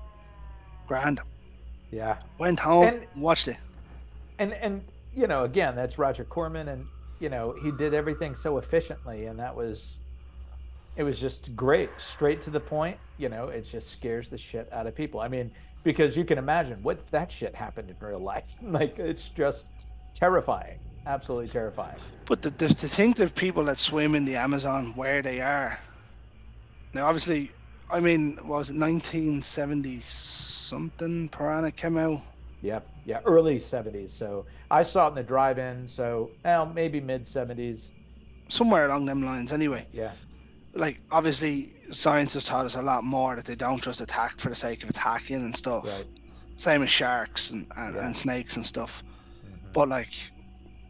Grand. Yeah. Went home, And watched it. and again, that's Roger Corman, and he did everything so efficiently, and it was just great, straight to the point. It just scares the shit out of people. I mean, because you can imagine what if that shit happened in real life. Like, it's just terrifying, absolutely terrifying. But to think that people that swim in the Amazon where they are now, obviously, I mean, what was it 1970 something? Piranha came out Yep, yeah, early 70s. So I saw it in the drive-in. So, well, maybe mid 70s. somewhere along them lines. Anyway, Yeah, like obviously, science has taught us a lot more that they don't just attack for the sake of attacking and stuff. right. Same as sharks Yeah. and snakes and stuff. Hmm. But like,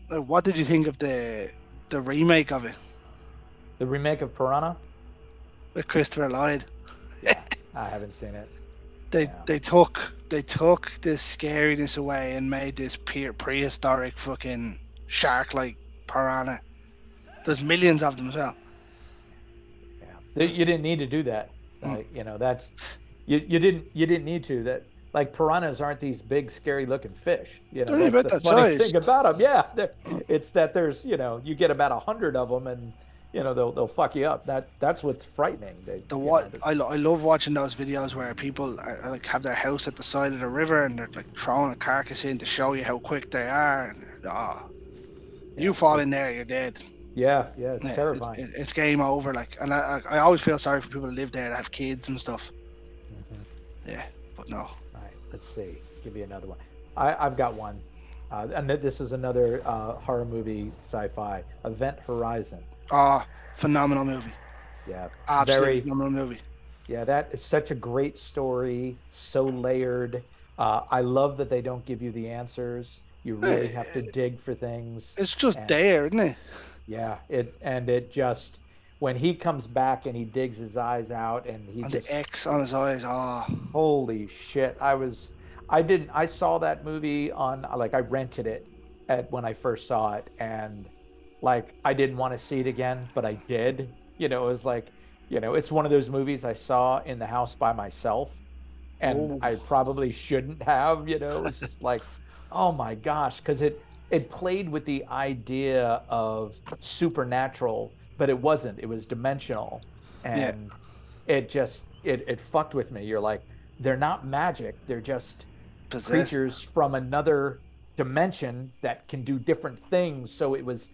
what did you think of the remake of it The remake of Piranha. with Christopher Lloyd? Yeah, I haven't seen it. They Yeah, they took they took the scariness away and made this prehistoric fucking shark like piranha. There's millions of them as well. yeah. You didn't need to do that. Mm. That's you didn't need to. That, like, piranhas aren't these big scary looking fish. They're only That's about the that funny size. thing about them. Yeah, Mm. it's that there's you get about 100 of them, and they'll fuck you up. That's what's frightening. They The you know what I love watching those videos where people like have their house at the side of the river and they're like throwing a carcass in to show you how quick they are. And you yeah fall it in there, you're dead. yeah, it's Yeah, terrifying. it's game over. Like, and I always feel sorry for people that live there that have kids and stuff. Hmm. Yeah, but no. All right, let's see. Give you another one. I've got one, and this is another horror movie, sci-fi. Event Horizon. Phenomenal movie. Yeah, Absolutely very. phenomenal movie. Yeah, that is such a great story, so layered. I love that they don't give you the answers. You really have to Eh, dig for things. It's just And there, isn't it? yeah, it just when he comes back and he digs his eyes out and he And the just X on his eyes. holy shit. I saw that movie on, like, I rented it at when I first saw it, and like I didn't want to see it again, but I did. It was like, it's one of those movies I saw in the house by myself, and Oh, I probably shouldn't have. It's just like, oh my gosh, because it played with the idea of supernatural, but it wasn't. It was dimensional, yeah, and it fucked with me. You're like, they're not magic. They're just possessed. creatures from another dimension that can do different things. So it was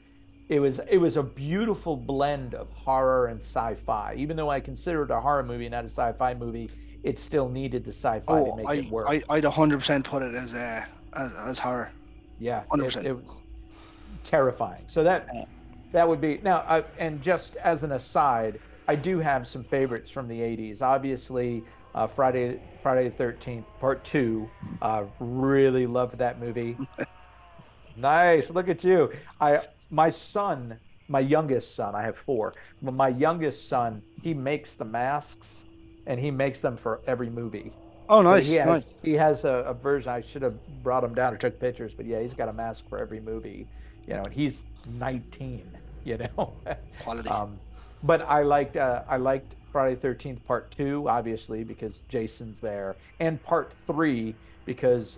a beautiful blend of horror and sci-fi. Even though I consider it a horror movie, not a sci-fi movie, it still needed the sci-fi to Oh, make it I, work. I, I'd 100% put it as horror. Yeah, it 100%. it was terrifying. So that would be now. And just as an aside, I do have some favorites from the '80s. Obviously, Friday the 13th Part Two. Really loved that movie. Nice. Look at you. My son, my youngest son, I have four, but my youngest son, he makes the masks and he makes them for every movie. Oh, So nice, nice. he has a version. I should have brought him down or took pictures, but yeah, he's got a mask for every movie, and he's 19, you know. Quality. Um, but I liked Friday the 13th Part Two, obviously, because Jason's there, and Part Three because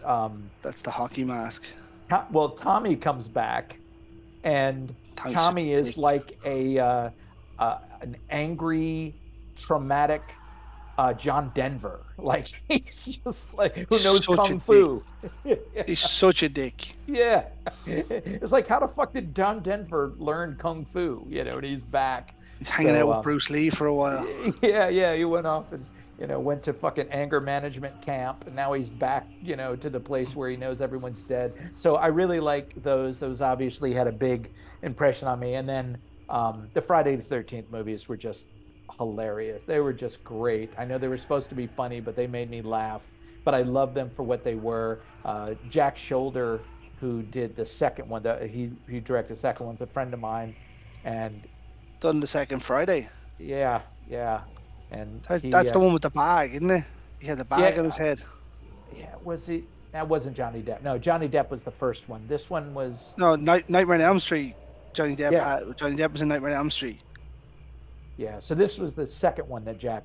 That's the hockey mask. well, Tommy comes back, and Tommy's such Tommy a is dick. like an angry, traumatic John Denver. Like, he's just like, who knows Such a kung dick. fu. He's such a dick. Yeah, it's like, how the fuck did John Denver learn kung fu? And he's back. He's hanging out So with Bruce Lee for a while. yeah, he went off and went to fucking anger management camp, and now he's back, to the place where he knows everyone's dead. So I really like those. Those obviously had a big impression on me. And then the Friday the 13th movies were just hilarious. They were just great. I know they were supposed to be funny, but they made me laugh. But I love them for what they were. Jack Shoulder, who did the second one, he directed the second one's a friend of mine, and Done the second Friday. yeah, and he That's the one with the bag, isn't it? He had the bag on his yeah, head. yeah, was he? That wasn't Johnny Depp. No, Johnny Depp was the first one. This one was, No, Nightmare on Elm Street. yeah, Johnny Depp was in Nightmare on Elm Street. yeah. So this was the second one that Jack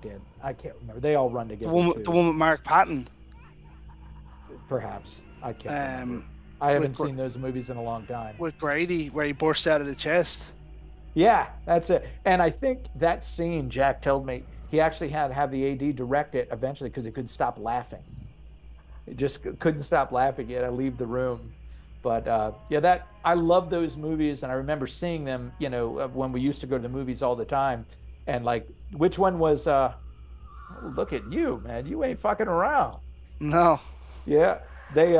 did. I can't remember. They all run together The too. one with Mark Patton. Perhaps. I can't remember. Um, I with haven't seen those movies in a long time. with Grady, where he bursts out of the chest. Yeah, that's it. And I think that scene, Jack told me, he actually had to have the AD direct it eventually because he couldn't stop laughing. He just couldn't stop laughing. He had to leave the room. But yeah, that I love those movies, and I remember seeing them. When we used to go to the movies all the time, and like, which one was? Oh, look at you, man! You ain't fucking around. No, Yeah, they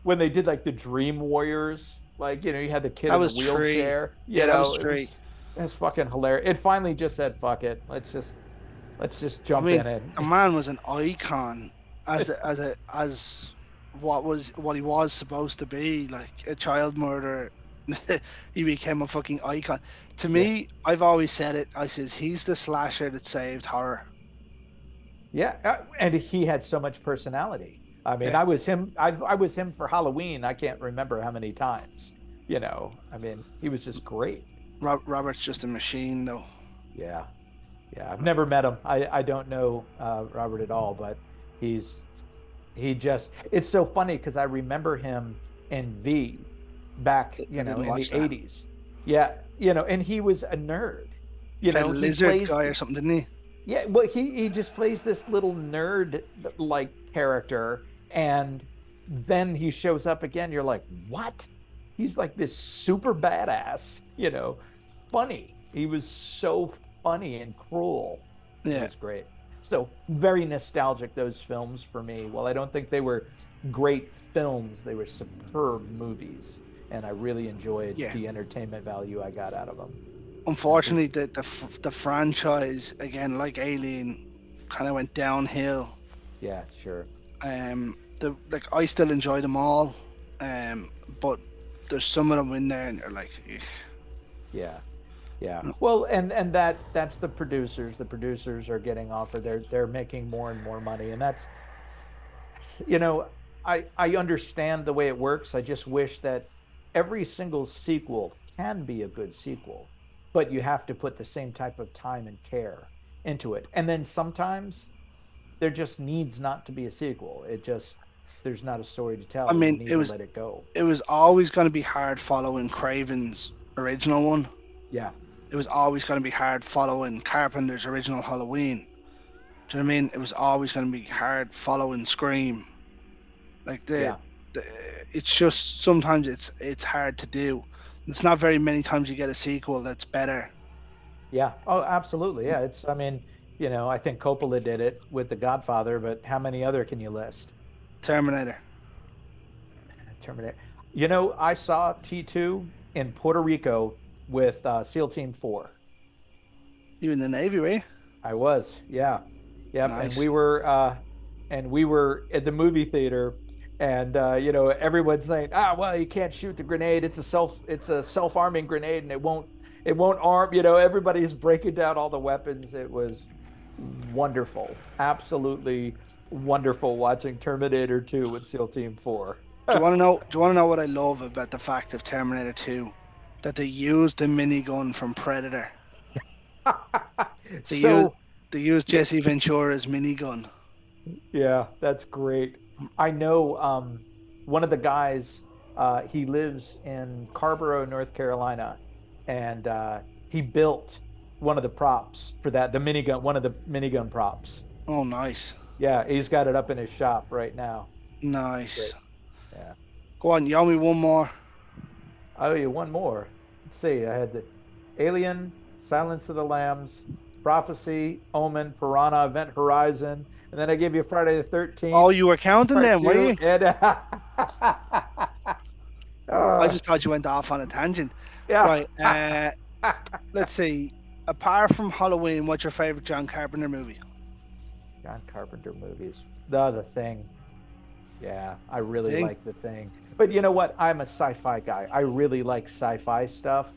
when they did like the Dream Warriors, like you had the kid that in the was three. wheelchair. Yeah, that was three. It's fucking hilarious. It finally just said, "Fuck it, let's just I jump mean, in it." the man was an icon as what he was supposed to be, like a child murderer. He became a fucking icon. To Yeah, me, I've always said it. I says he's the slasher that saved horror. yeah, and he had so much personality. I mean, Yeah, I was him. I was him for Halloween. I can't remember how many times. I mean, he was just great. Robert's just a machine, though. Yeah, yeah. I've never met him. I don't know Robert at all, but he's he just it's so funny because I remember him in V back, I didn't in watch the that. 80s. Yeah, and he was a nerd. He played a He lizard plays guy or something, didn't he? yeah, well he just plays this little nerd like character, and then he shows up again. You're like, "What?" He's like this super badass, funny. He was so funny and cruel. It Yeah, was great. So very nostalgic, those films for me. While I don't think they were great films, they were superb movies, and I really enjoyed yeah. the entertainment value I got out of them. Yeah. Unfortunately, the franchise again, like Alien, kind of went downhill. Yeah, sure. The like I still enjoy them all, but there's some of them in there, and you're like, "Ugh." Yeah. Yeah. Well, and that's the producers. The producers are getting offered. They're making more and more money, and that's you know, I understand the way it works. I just wish that every single sequel can be a good sequel, but you have to put the same type of time and care into it. And then sometimes there just needs not to be a sequel. There's not a story to I tell. You mean, need to let it go. it was always going to be hard following Craven's original one. Yeah. It was always going to be hard following Carpenter's original Halloween. Do you know what I mean? It was always going to be hard following Scream. Like Yeah. the it's just sometimes it's hard to do. It's not very many times you get a sequel that's better. Yeah. Oh, absolutely. Yeah. I mean, I think Coppola did it with The Godfather, but how many other can you list? Terminator. Terminator. I saw T2 in Puerto Rico with SEAL Team 4. You in the Navy, were you? I was, yeah. Yep. Nice. And we were at the movie theater, and everyone's saying, well, you can't shoot the grenade. It's a self-arming grenade, and it won't arm. Everybody's breaking down all the weapons. It was wonderful. Absolutely wonderful watching Terminator 2 with SEAL Team 4. Do you want to know? Do you want to know what I love about the fact of Terminator 2? That they used the minigun from Predator. They used So, they used yeah, Jesse Ventura's minigun. yeah, that's great. I know one of the guys, he lives in Carborough, North Carolina, and he built one of the props for that, the minigun, one of the minigun props. Oh, nice, Yeah, he's got it up in his shop right now. nice. Great. Yeah. Go on, you owe me one more. I owe you one more. Let's see. I had the Alien, Silence of the Lambs, Prophecy, Omen, Piranha, Event Horizon, and then I gave you Friday the Oh, 13th, you were counting part them, were two, you? and I uh, just thought you went off on a tangent. yeah. Right. Let's see. Apart from Halloween, what's your favorite John Carpenter movie? John Carpenter movies. The Thing. Yeah, I The really Thing. like The Thing. But you know what? I'm a sci-fi guy. I really like sci-fi stuff.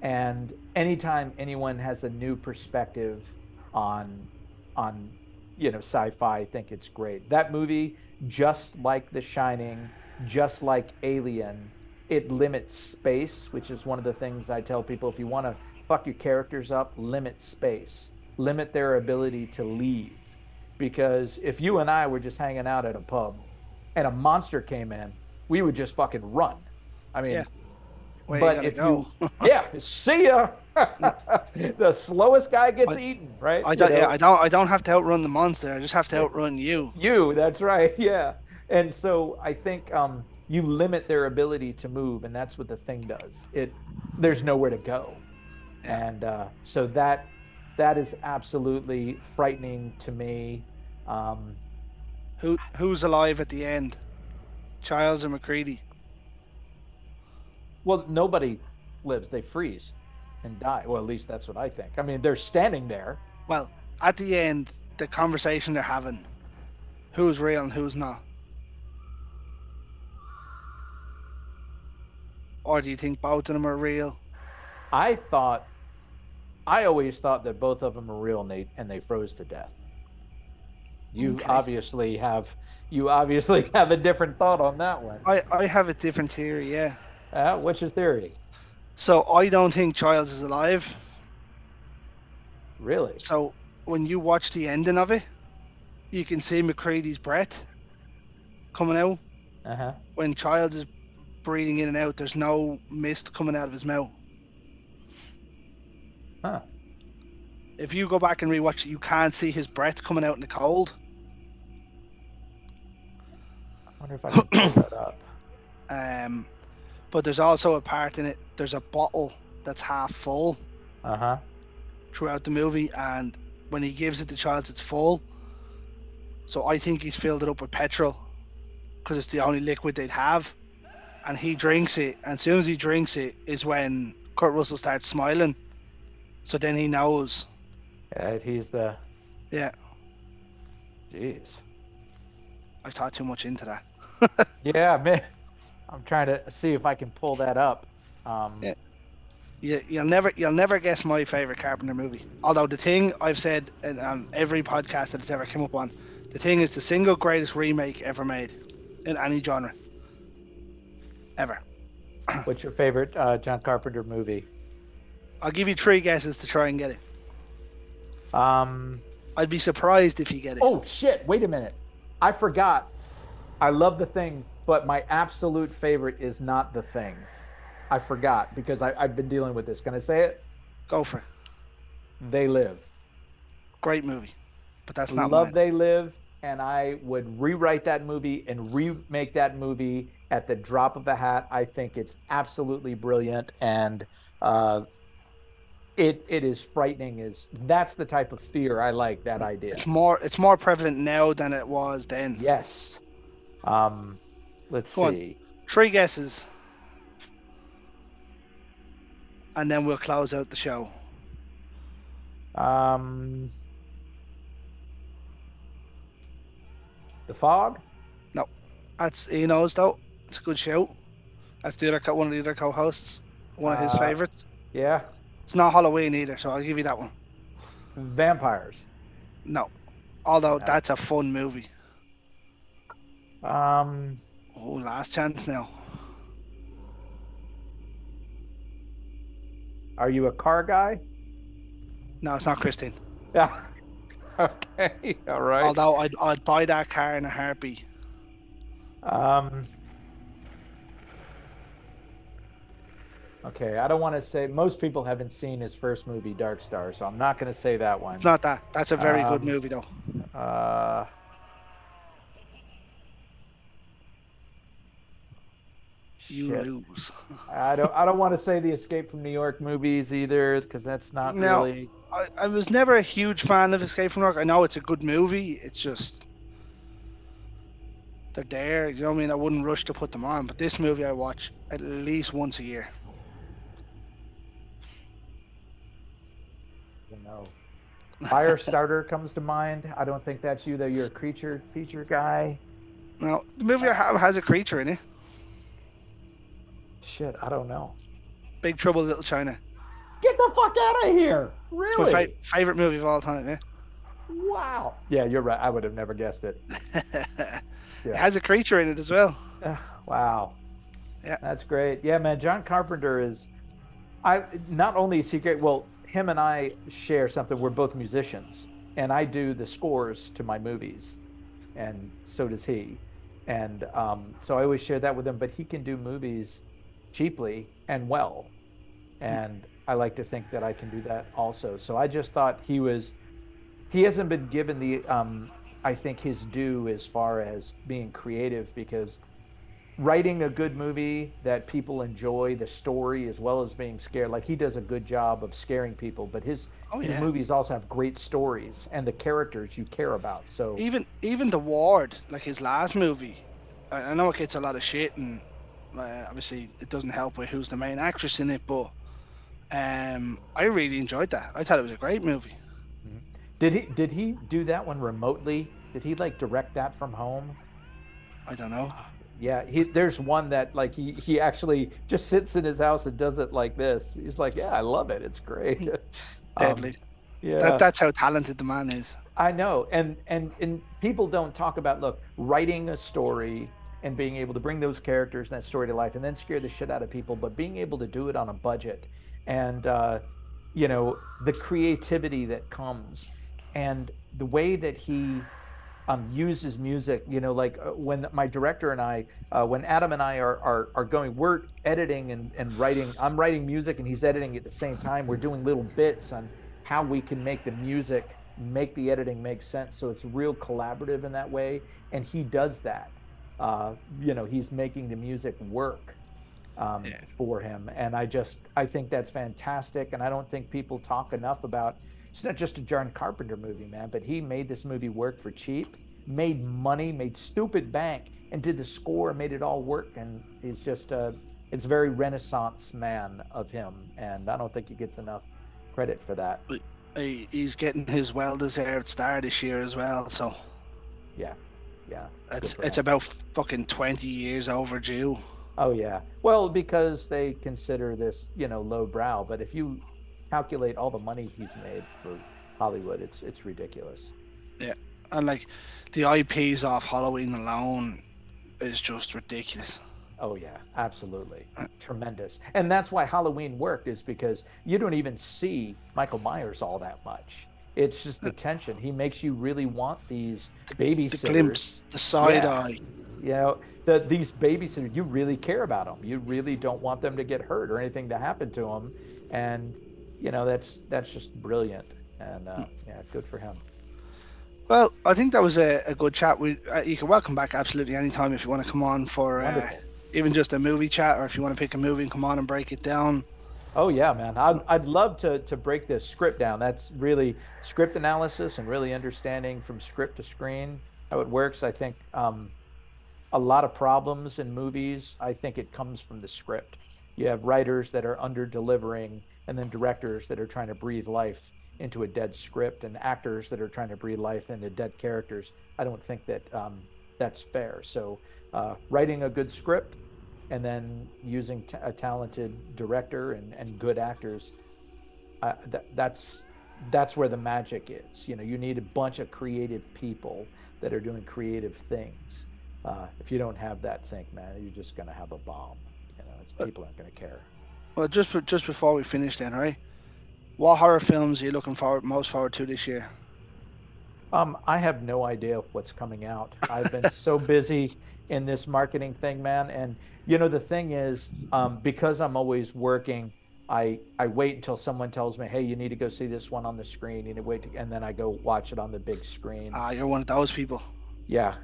And anytime anyone has a new perspective on on sci-fi, I think it's great. That movie, just like The Shining, just like Alien, it limits space, which is one of the things I tell people if you want to fuck your characters up, limit space, limit their ability to leave. because if you and I were just hanging out at a pub and a monster came in, we would just fucking run. I Yeah. mean, Where you but gotta if go? you, yeah, see ya. The slowest guy gets I, eaten, right? I don't. Yeah, I don't have to outrun the monster. I just have to outrun you. You, that's right. Yeah. And so I think you limit their ability to move, and that's what the thing does. There's nowhere to go. Yeah. And so that is absolutely frightening to me. Um, Who's alive at the end? Childs or McCready? well, nobody lives; they freeze and die. Well, at least that's what I think. I mean, they're standing there. Well, at the end, the conversation they're having, who's real and who's not? Or do you think both of them are real? I thought, I always thought that both of them are real, and they froze to death. You Okay. obviously have, you obviously have a different thought on that one. I have a different theory, yeah. What's your theory? So I don't think Childs is alive. Really? So when you watch the ending of it, you can see McCready's breath coming out. Uh-huh. When Childs is breathing in and out, there's no mist coming out of his mouth. Huh. If you go back and rewatch it, you can't see his breath coming out in the cold. I wonder if I can pull that up. Um, but there's also a part in it. There's a bottle that's half full Uh-huh. throughout the movie, and when he gives it to Childs, it's full. So I think he's filled it up with petrol because it's the only liquid they'd have, and he drinks it. And as soon as he drinks it, is when Kurt Russell starts smiling. So then he knows. He's the, Yeah, jeez. I've thought too much into that. Yeah, man. I'm trying to see if I can pull that up. Yeah. You'll never guess my favorite Carpenter movie. Although The Thing, I've said on every podcast that it's ever come up on, The Thing is the single greatest remake ever made in any genre ever. What's your favorite John Carpenter movie? I'll give you three guesses to try and get it. Um, I'd be surprised if you get it. oh shit, wait a minute. I forgot. I love The Thing, but my absolute favorite is not The Thing. I forgot because I've been dealing with this. Can I say it? Go for it. They Live. Great movie, but that's not Love mine. They Live, and I would rewrite that movie and remake that movie at the drop of a hat. I think it's absolutely brilliant, and uh, it is frightening. Is That's the type of fear I like. That idea. It's more prevalent now than it was then. Yes. Um, let's Go on, see. three guesses, and then we'll close out the show. Um, The Fog. No, that's he knows though. It's a good shout. That's one of the other co-hosts, one of his Uh, favorites. yeah. It's not Halloween either, so I'll give you that one. Vampires. No, although No. that's a fun movie. Um, Oh, last chance now. are you a car guy? No, it's not Christine. Yeah. Okay. All right. Although I'd buy that car in a heartbeat. Um, okay. I don't want to say most people haven't seen his first movie, Dark Star, so I'm not going to say that one. It's not that. That's a very good Um, movie though. uh, You shit. lose. I don't want to say the Escape from New York movies either because that's not Now, really. I was never a huge fan of Escape from New York. I know it's a good movie. It's just they're there. You know what I mean? I wouldn't rush to put them on. But this movie I watch at least once a year. No. Firestarter comes to mind. I don't think that's you though. You're a creature feature guy. Now, the movie I have has a creature in it. Shit, I don't know. Big Trouble in Little China. Get the fuck out of here! It's my Really? favorite movie of all time. Yeah. Wow. Yeah, you're right. I would have never guessed it. It Yeah. has a creature in it as well. Wow. Yeah. That's great. Yeah, man. John Carpenter is. I not only is he great. Well, him and I share something. We're both musicians, and I do the scores to my movies, and so does he. And so I always share that with him. But he can do movies cheaply and well, and I like to think that I can do that also. So I just thought he hasn't been given the I think his due as far as being creative, because writing a good movie that people enjoy the story as well as being scared, like he does a good job of scaring people, but Oh his yeah. movies also have great stories and the characters you care about. So Even the Ward, like his last movie, I know it gets a lot of shit, and obviously it doesn't help with who's the main actress in it, but I really enjoyed that. I thought it was a great movie. mhm. Did he do that one remotely? Did he like direct that from home? I don't know. Yeah, there's one that like he actually just sits in his house and does it like this. He's like, yeah, I love it. It's great. Deadly. Um, yeah, That's how talented the man is. I know. And people don't talk about, look, writing a story and being able to bring those characters and that story to life and then scare the shit out of people, but being able to do it on a budget, and the creativity that comes, and the way that he uses music, like when my director and I, when Adam and I are going, we're editing and writing. I'm writing music and he's editing at the same time. We're doing little bits on how we can make the music make the editing make sense. So it's real collaborative in that way. And he does that. He's making the music work Yeah. for him. And I think that's fantastic. And I don't think people talk enough about, it's not just a John Carpenter movie, man, but he made this movie work for cheap, made money, made stupid bank, and did the score, made it all work. And it's very Renaissance man of him. And I don't think he gets enough credit for that. But he's getting his well-deserved star this year as well. So Yeah. Yeah. Good for it's him. about fucking 20 years overdue. Oh yeah. Well, because they consider this, lowbrow, but if you calculate all the money he's made for Hollywood, it's ridiculous. Yeah, and like the IPs off Halloween alone is just ridiculous. Oh yeah, absolutely. Tremendous. And that's why Halloween worked, is because you don't even see Michael Myers all that much. It's just the tension. He makes you really want these The, the glimpse, babysitters. the side Yeah. eye. These babysitters, you really care about them. You really don't want them to get hurt or anything to happen to them. And that's just brilliant. And yeah, good for him. Well, I think that was a good chat. You can welcome back absolutely anytime if you want to come on for Wonderful. even just a movie chat, or if you want to pick a movie and come on and break it down. Oh yeah, man. I'd love to break this script down. That's really script analysis and really understanding from script to screen how it works. I think a lot of problems in movies, I think it comes from the script. You have writers that are under delivering, and then directors that are trying to breathe life into a dead script, and actors that are trying to breathe life into dead characters. I don't think that that's fair. So writing a good script and then using a talented director and good actors, that's where the magic is. You need a bunch of creative people that are doing creative things. If you don't have that, think, man, you're just going to have a bomb. Uh, People aren't going to care. Well, just before we finish, then, right? What horror films are you looking most forward to this year? I have no idea what's coming out. I've been so busy in this marketing thing, man. And the thing is, because I'm always working, I wait until someone tells me, "Hey, you need to go see this one on the screen." You need to wait, and then I go watch it on the big screen. Ah, you're one of those people. Yeah,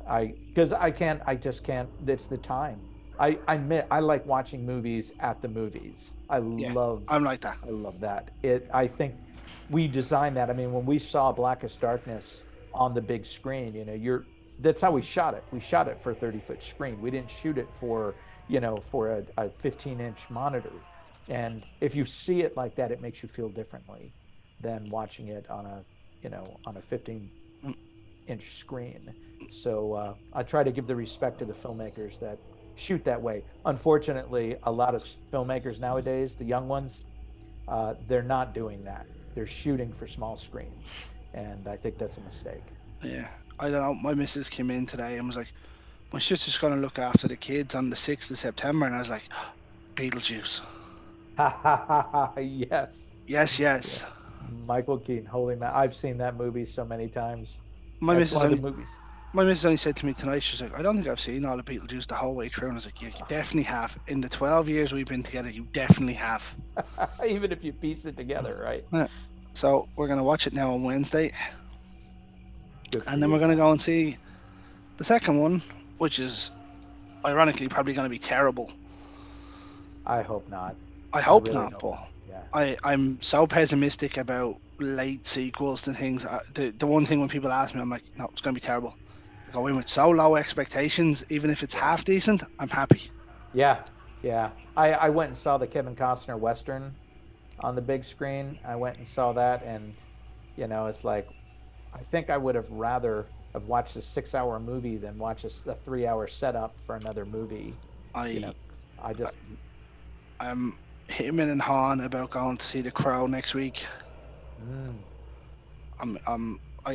because I just can't. It's the time. I admit I like watching movies at the movies. Yeah, I'm like that. I love that. I think we designed that. I mean, when we saw Blackest Darkness on the big screen, that's how we shot it. We shot it for a 30-foot screen. We didn't shoot it for a 15-inch monitor. And if you see it like that, it makes you feel differently than watching it on a 15-inch screen. So I try to give the respect to the filmmakers that shoot that way. Unfortunately, a lot of filmmakers nowadays, the young ones, they're not doing that. They're shooting for small screens, and I think that's a mistake. Yeah, I don't know. My missus came in today and was like, "My sister's gonna look after the kids on the 6th of September," and I was like, "Beetlejuice." Yes. Yes, Yeah. yes. Michael Keaton, holy man, I've seen that movie so many times. My That's missus one of the only movies. my missus only said to me tonight, she's like, I don't think I've seen all the Beetlejuice the whole way through. And I was like, yeah, you definitely have. In the 12 years we've been together, you definitely have. Even if you piece it together, right? Yeah. So we're going to watch it now on Wednesday. Good for And then we're you, going to man. go and see the second one, which is ironically probably going to be terrible. I hope not. I I hope really not, hope but not. Yeah. I'm so pessimistic about late sequels to things. The one thing when people ask me, I'm like, no, it's going to be terrible. I go in with so low expectations, even if it's Yeah. half decent, I'm happy. Yeah. Yeah. I went and saw the Kevin Costner Western on the big screen. I went and saw that, and it's like I think I would have rather have watched a 6 hour movie than watch a 3 hour setup for another movie. You I know, I just I'm hemming and hawing about going to see The Crow next week. mm,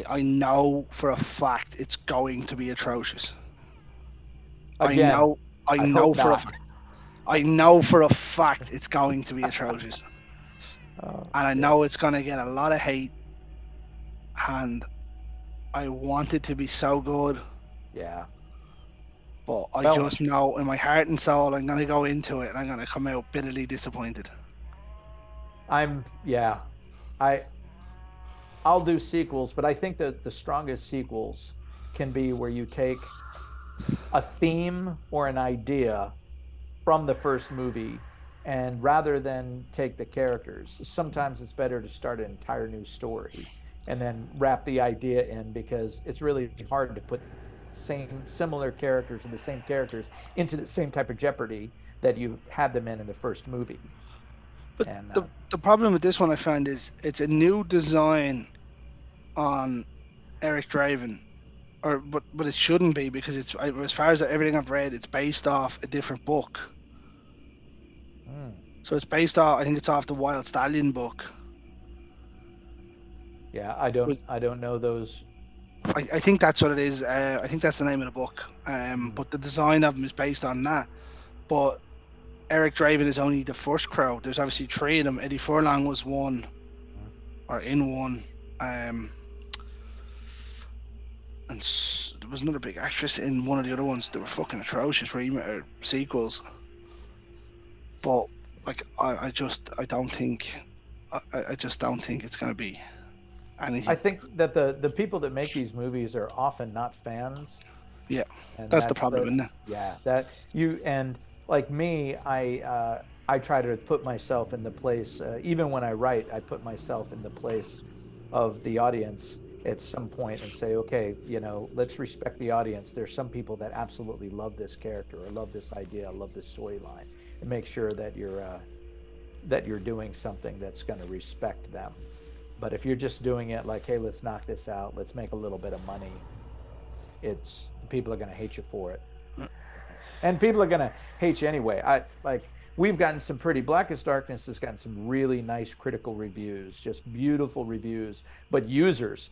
I know for a fact it's going to be atrocious. I again, know I I know hope for a not. fact. I know for a fact it's going to be atrocious. Oh And I shit. know it's gonna get a lot of hate, and I want it to be so good, Yeah. but I Well, just know in my heart and soul I'm gonna go into it and I'm gonna come out bitterly disappointed. yeah. I I'll do sequels, but I think that the strongest sequels can be where you take a theme or an idea from the first movie, and rather than take the characters, sometimes it's better to start an entire new story and then wrap the idea in, because it's really hard to put same similar characters and the same characters into the same type of jeopardy that you had them in the first movie. But And the problem with this one I found is it's a new design on Eric Draven, or but it shouldn't be because as far as everything I've read, it's based off a different book. mm, So it's based off, I think it's off the Wild Stallion book. yeah, Which I don't know those. I think that's what it is. I think that's the name of the book. Mm, But the design of them is based on that. But Eric Draven is only the first Crow. There's obviously three of them. Eddie Furlong was one, mm. or in one. Um, and there was another big actress in one of the other ones that were fucking atrocious sequels. But like, I don't think, I just don't think it's gonna be I anything. think that the people that make these movies are often not fans, Yeah, and that's the that's problem, the isn't it? yeah, that you and like me, I try to put myself in the place, even when I write, I put myself in the place of the audience at some point and say, okay, let's respect the audience. There's some people that absolutely love this character or love this idea, love this storyline, and make sure that you're doing something that's going to respect them. But if you're just doing it like, hey, let's knock this out, let's make a little bit of money, it's people are going to hate you for it. And people are going to hate you anyway. I like we've gotten some pretty Blackest Darkness has gotten some really nice critical reviews, just beautiful reviews, but users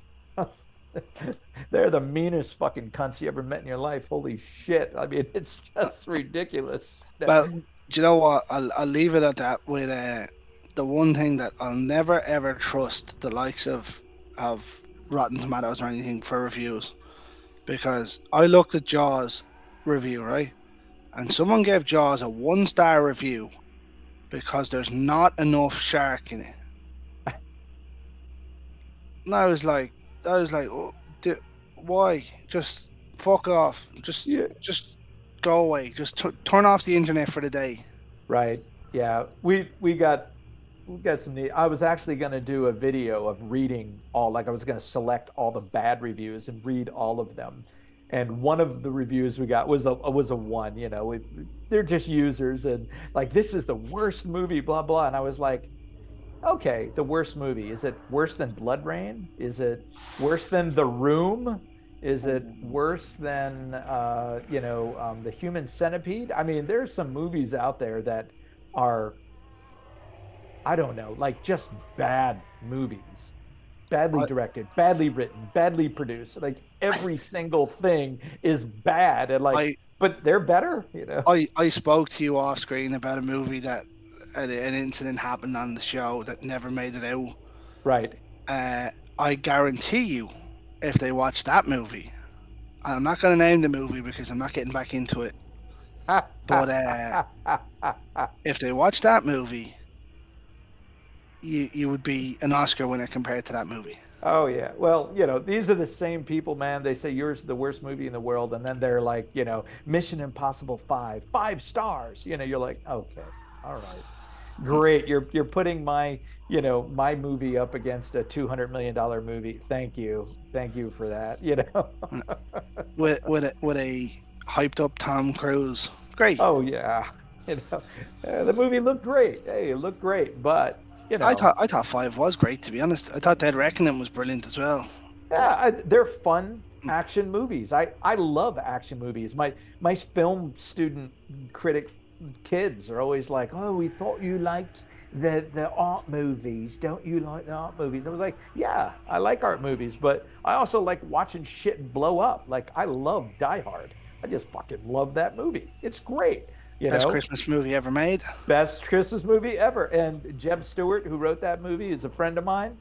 they're the meanest fucking cunts you ever met in your life. Holy shit. I mean, it's just ridiculous. Well, do you know what? I'll leave it at that. With the one thing that I'll never ever trust the likes of Rotten Tomatoes or anything for reviews, because I looked at Jaws review, right, and someone gave Jaws a 1 star review because there's not enough shark in it. And I was like, oh, why? Just fuck off. Yeah. Just go away. Just turn off the internet for the day. Right. Yeah. We got some neat. I was actually going to do a video of reading all, like I was going to select all the bad reviews and read all of them. And one of the reviews we got was a one, they're just users and like this is the worst movie, blah blah. And I was like, okay, the worst movie. Is it worse than Blood Rain? Is it worse than The Room? Is it worse than The Human Centipede? I mean, there's some movies out there that are, I don't know, like just bad movies, badly I directed, badly written, badly produced. Like every single thing is bad, and like, I but they're better. I spoke to you off screen about a movie that an incident happened on the show that never made it out, Right. Uh, I guarantee you, if they watch that movie, and I'm not going to name the movie because I'm not getting back into it, but if they watch that movie, you would be an Oscar winner compared to that movie. Oh yeah. Well, these are the same people, man. They say yours is the worst movie in the world, and then they're like, Mission Impossible 5, 5 stars. You're like, okay, all right, great. You're putting my movie up against a $200 million movie. Thank you for that. With a hyped up Tom Cruise. Great. Oh yeah, the movie looked great. Hey, it looked great, but I thought five was great, to be honest. I thought Dead Reckoning was brilliant as well. But yeah, they're fun action movies. I love action movies. My film student critic kids are always like, "Oh, we thought you liked the art movies. Don't you like the art movies?" I was like, "Yeah, I like art movies, but I also like watching shit blow up. Like I love Die Hard. I just fucking love that movie. It's great, you best know." Christmas movie ever made. Best Christmas movie ever. And Jeb Stewart, who wrote that movie, is a friend of mine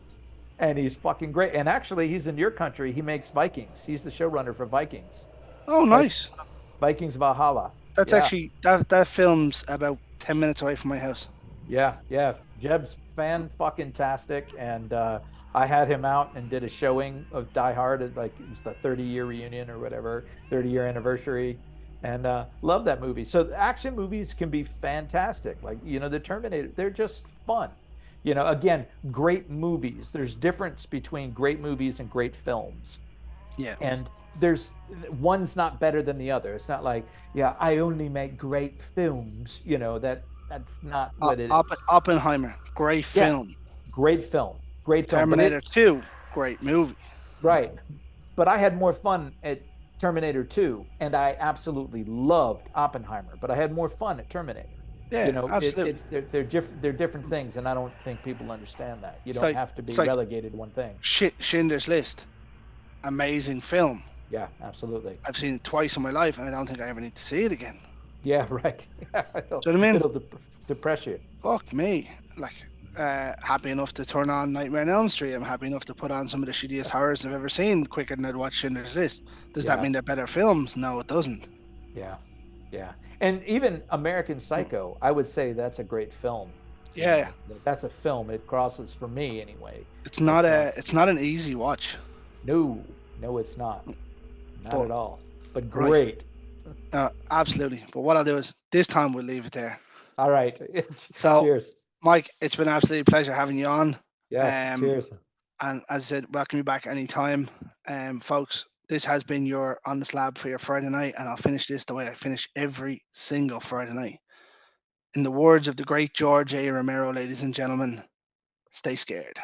and he's fucking great. And actually, he's in your country. He makes Vikings. He's the showrunner for Vikings, Oh, like nice. Vikings Valhalla. That's Yeah, actually that film's about 10 minutes away from my house. yeah, yeah. Jeb's fan fucking tastic, and I had him out and did a showing of Die Hard. Like it was the 30-year reunion or whatever, 30-year anniversary, and love that movie. So action movies can be fantastic. Like the Terminator, they're just fun. Again, great movies. There's difference between great movies and great films. Yeah. And there's one's not better than the other. It's not like, yeah, I only make great films, that's not what it is. Oppenheimer, great Yeah, film. great film, but Terminator it's 2, great movie. right. But I had more fun at Terminator 2 and I absolutely loved Oppenheimer, but I had more fun at Terminator. Yeah, absolutely. They're different things and I don't think people understand that. You It's don't like have to it's be like relegated to one thing. Schindler's List, amazing film. Yeah, absolutely. I've seen it twice in my life, and I don't think I ever need to see it again. Yeah, right. Yeah, Do you know what I mean? it'll depress you. Fuck me. Like, happy enough to turn on Nightmare on Elm Street. I'm happy enough to put on some of the shittiest horrors I've ever seen quicker than I'd watch Schindler's List. Does that Yeah, mean they're better films? No, it doesn't. yeah, yeah. And even American Psycho, I would say that's a great film. Yeah, That's a film. It crosses for me anyway. it's It not a it's not an easy watch, No, no, it's not. Not but at all. But right, great. absolutely. But what I'll do is this time we'll leave it there. All right. So, Cheers. Mike, it's been an absolute pleasure having you on. Yeah, Um, cheers. and as I said, welcome you back anytime. Folks, this has been your On the Slab for your Friday night, and I'll finish this the way I finish every single Friday night. In the words of the great George A. Romero, ladies and gentlemen, stay scared.